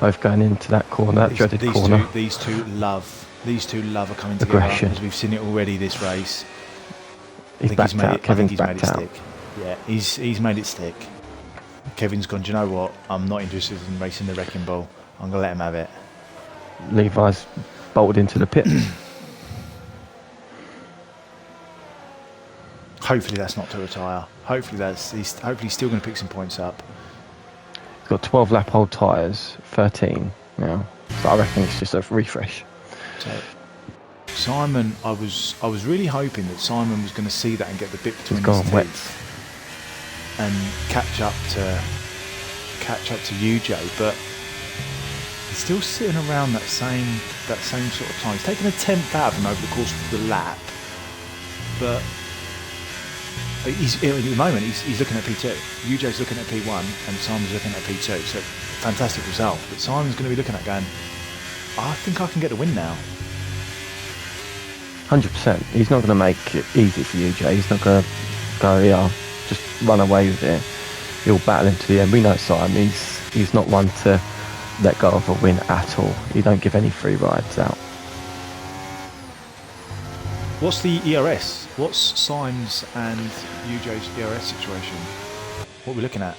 Speaker 2: Both going into that corner, that dreaded corner.
Speaker 1: These two love are coming together.
Speaker 2: Aggression.
Speaker 1: As we've seen it already this race.
Speaker 2: He's backed out. Kevin's backed out.
Speaker 1: Stick. Yeah, he's made it stick. Kevin's gone, do you know what? I'm not interested in racing the wrecking ball. I'm going to let him have it.
Speaker 2: Levi's bolted into the pit.
Speaker 1: Hopefully that's not to retire. Hopefully he's still going to pick some points up.
Speaker 2: He's got 12 lap old tyres, 13 now. So I reckon it's just a refresh.
Speaker 1: So Simon, I was really hoping that Simon was going to see that and get the bit between his teeth and catch up to UJ, but he's still sitting around that same sort of time. He's taken a tenth out of him over the course of the lap, but at the moment he's looking at P2. UJ's looking at P1 and Simon's looking at P2. So fantastic result. But Simon's going to be looking at going, I think I can get the win now.
Speaker 2: 100%. He's not going to make it easy for UJ. He's not going to go, just run away with it. He'll battle into the end. We know Simon. He's not one to let go of a win at all. He don't give any free rides out.
Speaker 1: What's the ERS? What's Simon's and UJ's ERS situation? What are we looking at?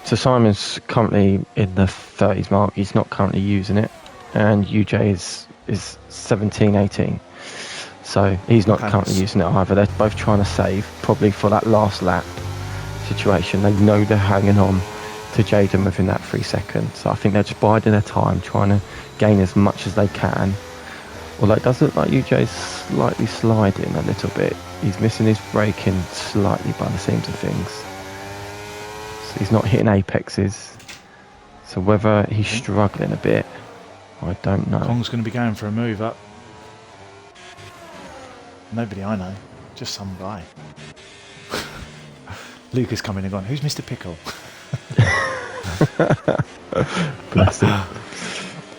Speaker 2: So Simon's currently in the 30s mark. He's not currently using it. And UJ is 17, 18. So he's not currently using it either. They're both trying to save, probably for that last lap situation. They know they're hanging on to Jaden within that 3 seconds. So I think they're just biding their time, trying to gain as much as they can. Although it does look like UJ's slightly sliding a little bit. He's missing his braking slightly by the seams of things. So he's not hitting apexes. So whether he's struggling a bit, I don't know.
Speaker 1: Kong's going to be going for a move up. Nobody I know, just some guy. Lucas coming and gone, who's Mr. Pickle?
Speaker 2: Bless him.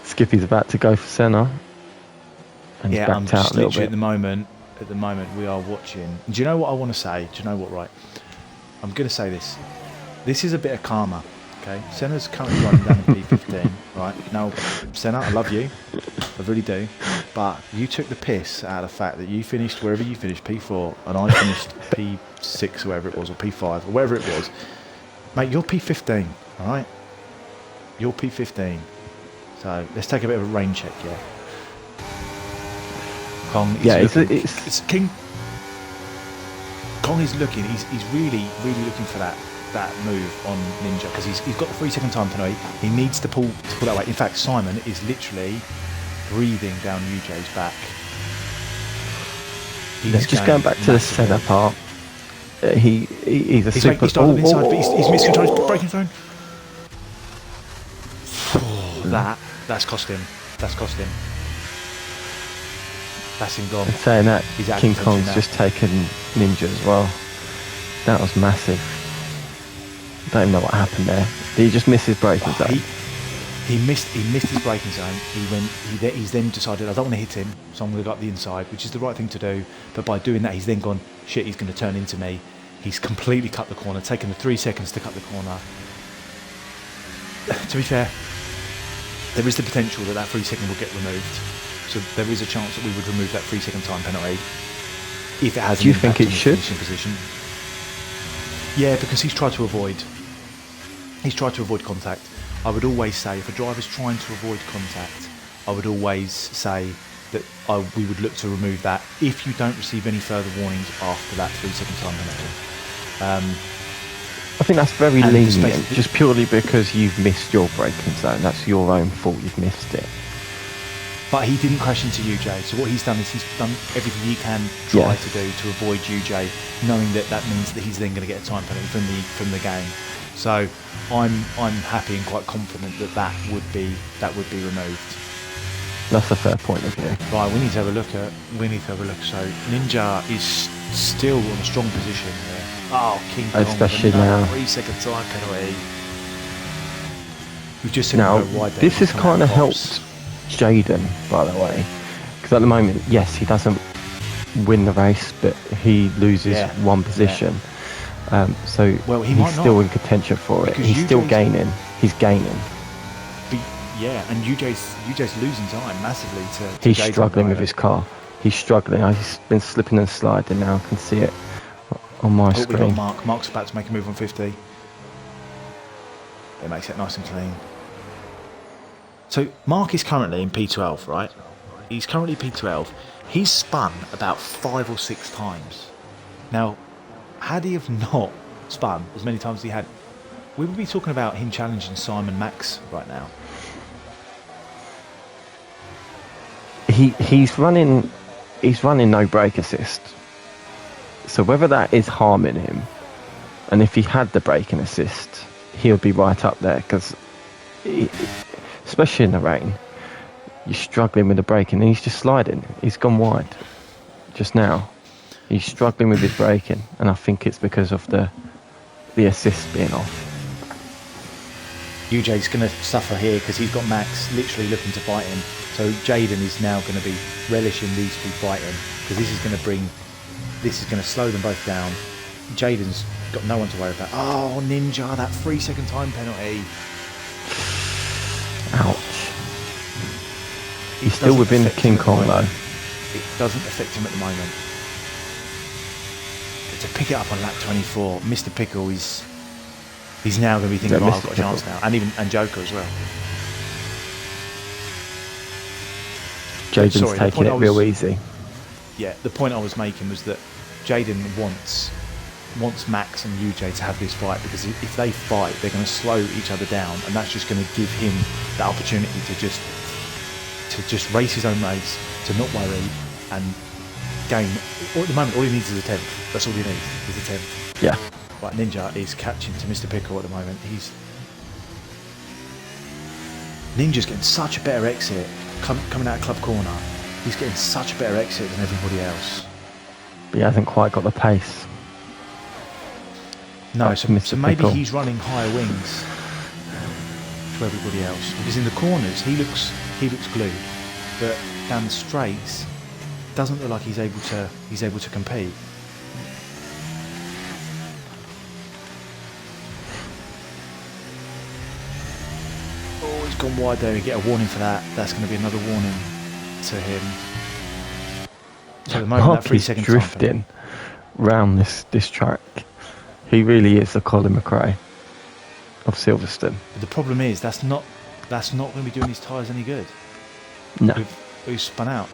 Speaker 2: Skippy's about to go for centre. And he's backed out a little bit. At the moment we are watching. Do you know what I want to say? Do you know what, right? I'm going to say this. This is a bit of karma, okay? Senna's currently running down in P15, right? Now, Senna, I love you. I really do. But you took the piss out of the fact that you finished wherever you finished, P4, and I finished P6 or wherever it was, or P5, or wherever it was. Mate, you're P15, all right? You're P15. So let's take a bit of a rain check, yeah? Kong is it's King. Kong is looking. He's really looking for that move on Ninja because he's got the 3 second time penalty. He needs to pull that way. In fact, Simon is literally breathing down UJ's back. Let's just going back to the centre part. He's a super.
Speaker 1: He's started inside, but he's miscontrolled his braking zone. That's cost him. That's cost him. That's him gone.
Speaker 2: And saying that, King Kong's just taken Ninja as well. That was massive. I don't even know what happened there. Did he just miss his braking zone?
Speaker 1: He missed his braking zone. He's then decided, I don't want to hit him, so I'm going to go up the inside, which is the right thing to do. But by doing that, he's then gone, shit, he's going to turn into me. He's completely cut the corner, taken the 3 seconds to cut the corner. To be fair, there is the potential that 3 second will get removed. So there is a chance that we would remove that 3 second time penalty if it has.
Speaker 2: Do you think it should?
Speaker 1: Position. Yeah, because he's tried to avoid contact. I would always say if a driver's trying to avoid contact, I would always say that we would look to remove that if you don't receive any further warnings after that 3-second time penalty.
Speaker 2: I think that's very
Speaker 1: And
Speaker 2: lenient, just purely because you've missed your braking zone. That's your own fault. You've missed it.
Speaker 1: But he didn't crash into UJ, so what he's done is he's done everything he can try to do to avoid UJ, knowing that means that he's then going to get a time penalty from the game. So I'm happy and quite confident that would be removed.
Speaker 2: That's a fair point of view.
Speaker 1: Right, we need to have a look. So Ninja is still in a strong position there. Oh, King Kong,
Speaker 2: especially now.
Speaker 1: 3-second time penalty. We've just seen
Speaker 2: now
Speaker 1: him go wide there.
Speaker 2: this has kind of helped Jaden, by the way, because at the moment, yes, he doesn't win the race, but he loses one position. So he's still in contention for it. He's still gaining. He's gaining.
Speaker 1: Yeah, and UJ's losing time massively to
Speaker 2: He's
Speaker 1: Jaden
Speaker 2: struggling with his car. He's struggling. He's been slipping and sliding now. I can see it on my screen.
Speaker 1: We got Mark's about to make a move on 50. It makes it nice and clean. So Mark is currently in P12, right? He's currently P12. He's spun about 5 or 6 times. Now, had he have not spun as many times as he had, we would be talking about him challenging Simon Max right now.
Speaker 2: He's running no brake assist. So whether that is harming him, and if he had the braking assist, he would be right up there, because especially in the rain, you're struggling with the braking, and he's just sliding. He's gone wide just now. He's struggling with his braking, and I think it's because of the assist being off.
Speaker 1: UJ's going to suffer here because he's got Max literally looking to fight him. So Jaden is now going to be relishing these two fighting, because this is going to slow them both down. Jaden's got no one to worry about. Oh, Ninja, that 3-second time penalty.
Speaker 2: Ouch. He's still within King Kong though.
Speaker 1: It doesn't affect him at the moment. To pick it up on lap 24, Mr. Pickle is... He's now going to be thinking, I've got a chance now. And Joker as well.
Speaker 2: Jaden's taking it real easy.
Speaker 1: Yeah, the point I was making was that Jaden wants Max and UJ to have this fight, because if they fight, they're going to slow each other down, and that's just going to give him that opportunity to just race his own race, to not worry, and gain. At the moment, all he needs is a 10th. That's all he needs, is a 10th.
Speaker 2: Yeah.
Speaker 1: Right, Ninja is catching to Mr. Pickle at the moment. Ninja's getting such a better exit coming out of club corner. He's getting such a better exit than everybody else.
Speaker 2: But he hasn't quite got the pace.
Speaker 1: No, so maybe he's running higher wings to everybody else, because in the corners he looks glued, but down the straights doesn't look like he's able to compete. Oh, he's gone wide there. You get a warning for that. That's going to be another warning to him. So at the moment,
Speaker 2: Mark
Speaker 1: that 3
Speaker 2: is
Speaker 1: second
Speaker 2: drifting round this track. He really is the Colin McRae of Silverstone.
Speaker 1: But the problem is that's not going to be doing his tyres any good.
Speaker 2: No.
Speaker 1: Who's spun out?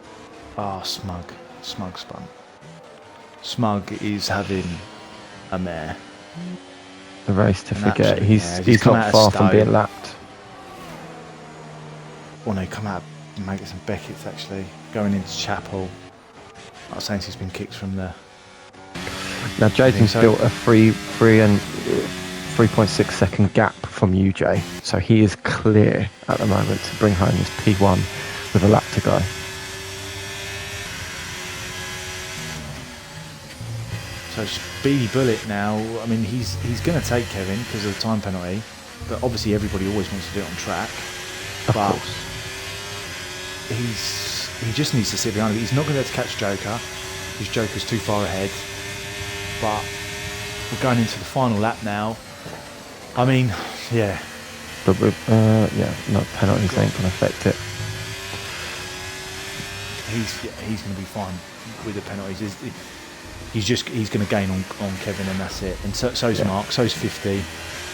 Speaker 1: Ah, Smug spun. Smug is having a mare.
Speaker 2: The race to forget. He's not far from being lapped.
Speaker 1: Oh no, come out of Maggots and Beckett's actually, going into Chapel. I was saying he's been kicked from the...
Speaker 2: Now Jaden's built a 3.6 second gap from UJ, so he is clear at the moment to bring home his P1 with a lap to go.
Speaker 1: So Speedy Bullet now, I mean he's going to take Kevin because of the time penalty, but obviously everybody always wants to do it on track.
Speaker 2: Of course.
Speaker 1: He just needs to sit behind him. He's not going to be able to catch Joker because Joker's too far ahead. But we're going into the final lap now. I mean, yeah.
Speaker 2: But with no penalties ain't going to affect it.
Speaker 1: He's going to be fine with the penalties. he's going to gain on Kevin, and that's it. And so's Mark, so's 50.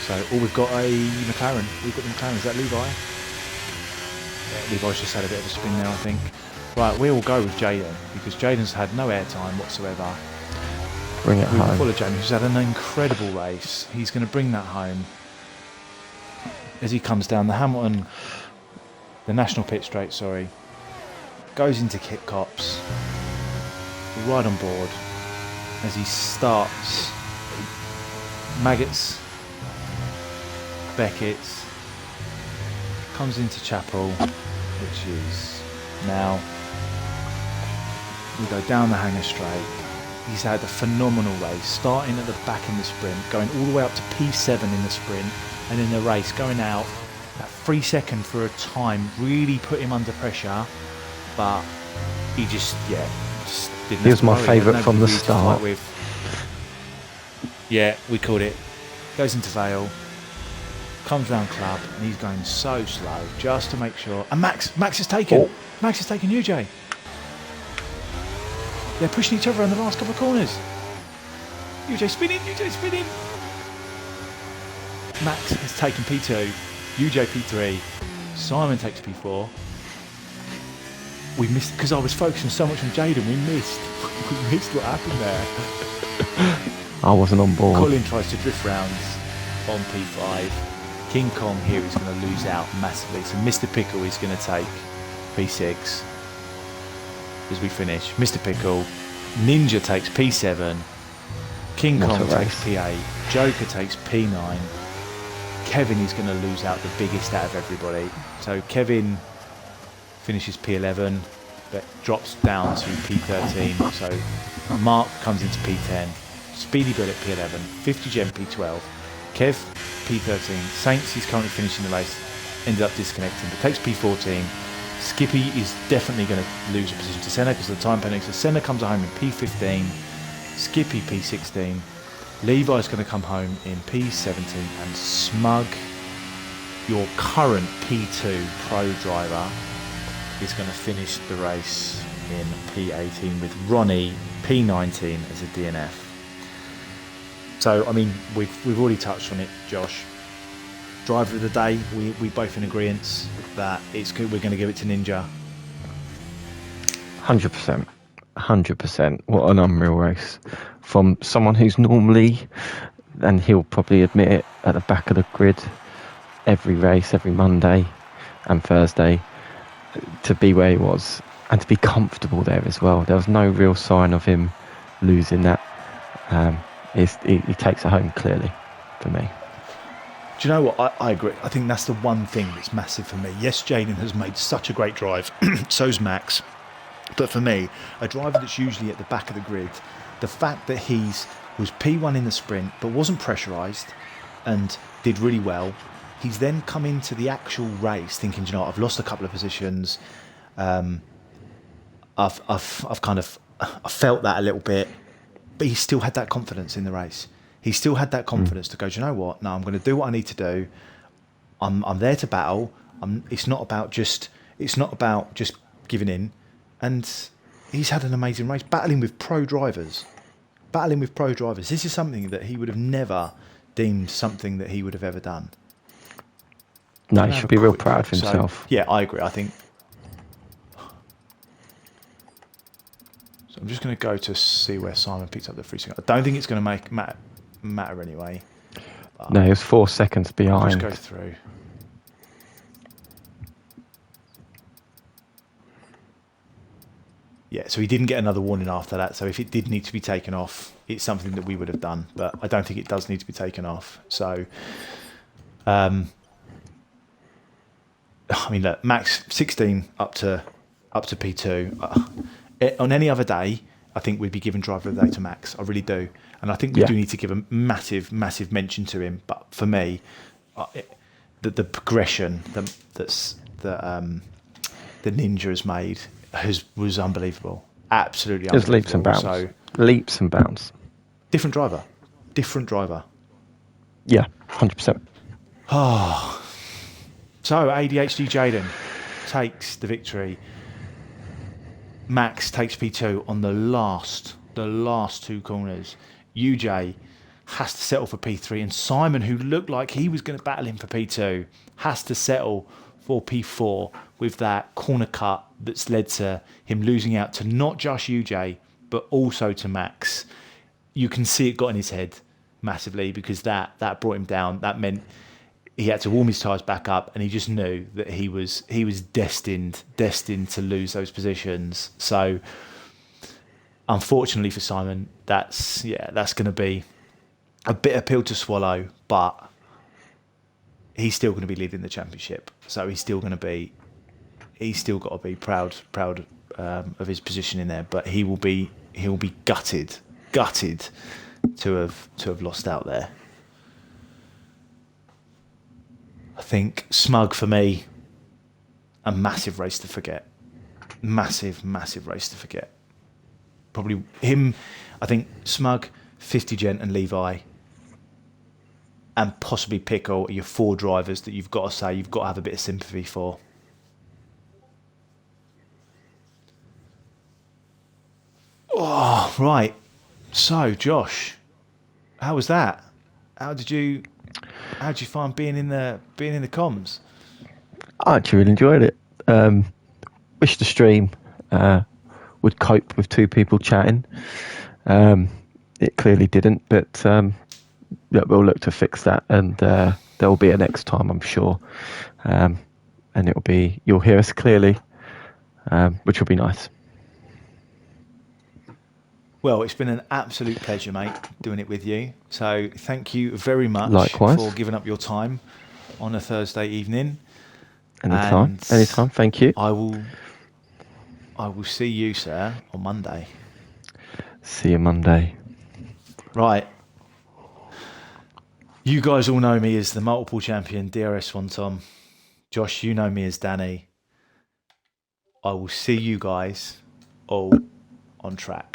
Speaker 1: So we've got a McLaren. We've got the McLaren. Is that Levi? Yeah, Levi's just had a bit of a spin there, I think. Right, we all go with Jaden because Jaden's had no airtime whatsoever.
Speaker 2: Bring it home.
Speaker 1: We follow Jaden, who's had an incredible race. He's going to bring that home as he comes down the Hamilton, the National Pit Straight. Sorry, goes into Kit Cops. Right on board as he starts Maggots, Beckett's, comes into Chapel, which is now. We go down the Hanger Straight. He's had a phenomenal race, starting at the back in the sprint, going all the way up to P7 in the sprint, and in the race going out at 3 seconds for a time really put him under pressure, but he just didn't.
Speaker 2: He was my favourite from the start.
Speaker 1: Yeah, we called it. Goes into Vale, comes round Club, and he's going so slow just to make sure. And Max is taken. Oh. Max has taken UJ. They're pushing each other in the last couple of corners. UJ spinning. Max has taken P2, UJ P3, Simon takes P4. We missed, because I was focusing so much on Jaden, we missed what happened there.
Speaker 2: I wasn't on board.
Speaker 1: Colin tries to drift rounds on P5. King Kong here is going to lose out massively. So Mr. Pickle is going to take P6 as we finish. Mr. Pickle, Ninja takes P7, King Kong takes P8, Joker takes P9. Kevin is going to lose out the biggest out of everybody. So Kevin finishes P11, but drops down to P13. So Mark comes into P10, Speedy Bill at P11, 50 Gem P12, Kev P13, Saints is currently finishing the race, ended up disconnecting, but takes P14. Skippy is definitely going to lose a position to Senna because of the time penalty. So Senna comes home in P15, Skippy P16, Levi's going to come home in P17, and Smug, your current P2 pro driver, is going to finish the race in P18 with Ronnie P19 as a DNF. So, I mean, we've already touched on it, Josh. Driver of the day, we both in agreement that it's good. We're going to give it to Ninja.
Speaker 2: 100%. What an unreal race from someone who's normally, and he'll probably admit it, at the back of the grid every race, every Monday and Thursday, to be where he was and to be comfortable there as well. There was no real sign of him losing that. He takes it home clearly for me.
Speaker 1: Do you know what? I agree. I think that's the one thing that's massive for me. Yes, Jaden has made such a great drive. So's Max. But for me, a driver that's usually at the back of the grid, the fact that was P1 in the sprint but wasn't pressurised and did really well, he's then come into the actual race thinking, you know, I've lost a couple of positions. I've felt that a little bit, but he still had that confidence in the race. He still had that confidence to go, do you know what? No, I'm going to do what I need to do. I'm there to battle. It's not about just giving in. And he's had an amazing race, battling with pro drivers. This is something that he would have never deemed something that he would have ever done.
Speaker 2: No, he should be real proud of himself.
Speaker 1: So, yeah, I agree. I think. So I'm just going to go to see where Simon picked up the free second. I don't think it's going to matter anyway.
Speaker 2: No, he was 4 seconds behind.
Speaker 1: Just go through. Yeah, so he didn't get another warning after that. So if it did need to be taken off, it's something that we would have done. But I don't think it does need to be taken off. So, I mean, look, Max 16 up to P2. On any other day, I think we'd be giving driver of the day to Max. I really do, and I think we do need to give a massive mention to him. But for me, the progression that the Ninja has made was unbelievable. Absolutely unbelievable.
Speaker 2: There's leaps and bounds.
Speaker 1: Different driver.
Speaker 2: Yeah, 100%.
Speaker 1: Oh. So ADHD Jaden takes the victory. Max takes P2 on the last the last two corners, UJ has to settle for P3, and Simon, who looked like he was going to battle him for P2, has to settle for P4 with that corner cut that's led to him losing out to not just UJ, but also to Max. You can see it got in his head massively, because that brought him down. That meant he had to warm his tyres back up, and he just knew that he was destined to lose those positions. So unfortunately for Simon, that's going to be a bitter pill to swallow, but he's still going to be leading the championship. So he's still got to be proud of his position in there. But he'll be gutted to have lost out there. I think Smug, for me, a massive race to forget. Massive race to forget. Probably him, I think Smug, 50 Gent and Levi, and possibly Pickle are your four drivers that you've got to have a bit of sympathy for. Oh, right. So, Josh, how was that? How did you find being in the comms?
Speaker 2: I actually really enjoyed it. Wish the stream would cope with two people chatting. It clearly didn't, but we'll look to fix that, and there will be a next time, I'm sure. And you'll hear us clearly, which will be nice.
Speaker 1: Well, it's been an absolute pleasure, mate, doing it with you. So thank you very much.
Speaker 2: Likewise.
Speaker 1: For giving up your time on a Thursday evening.
Speaker 2: Anytime. Thank you.
Speaker 1: I will see you, sir, on Monday.
Speaker 2: See you Monday.
Speaker 1: Right. You guys all know me as the multiple champion DRS Swanton. Josh, you know me as Danny. I will see you guys all on track.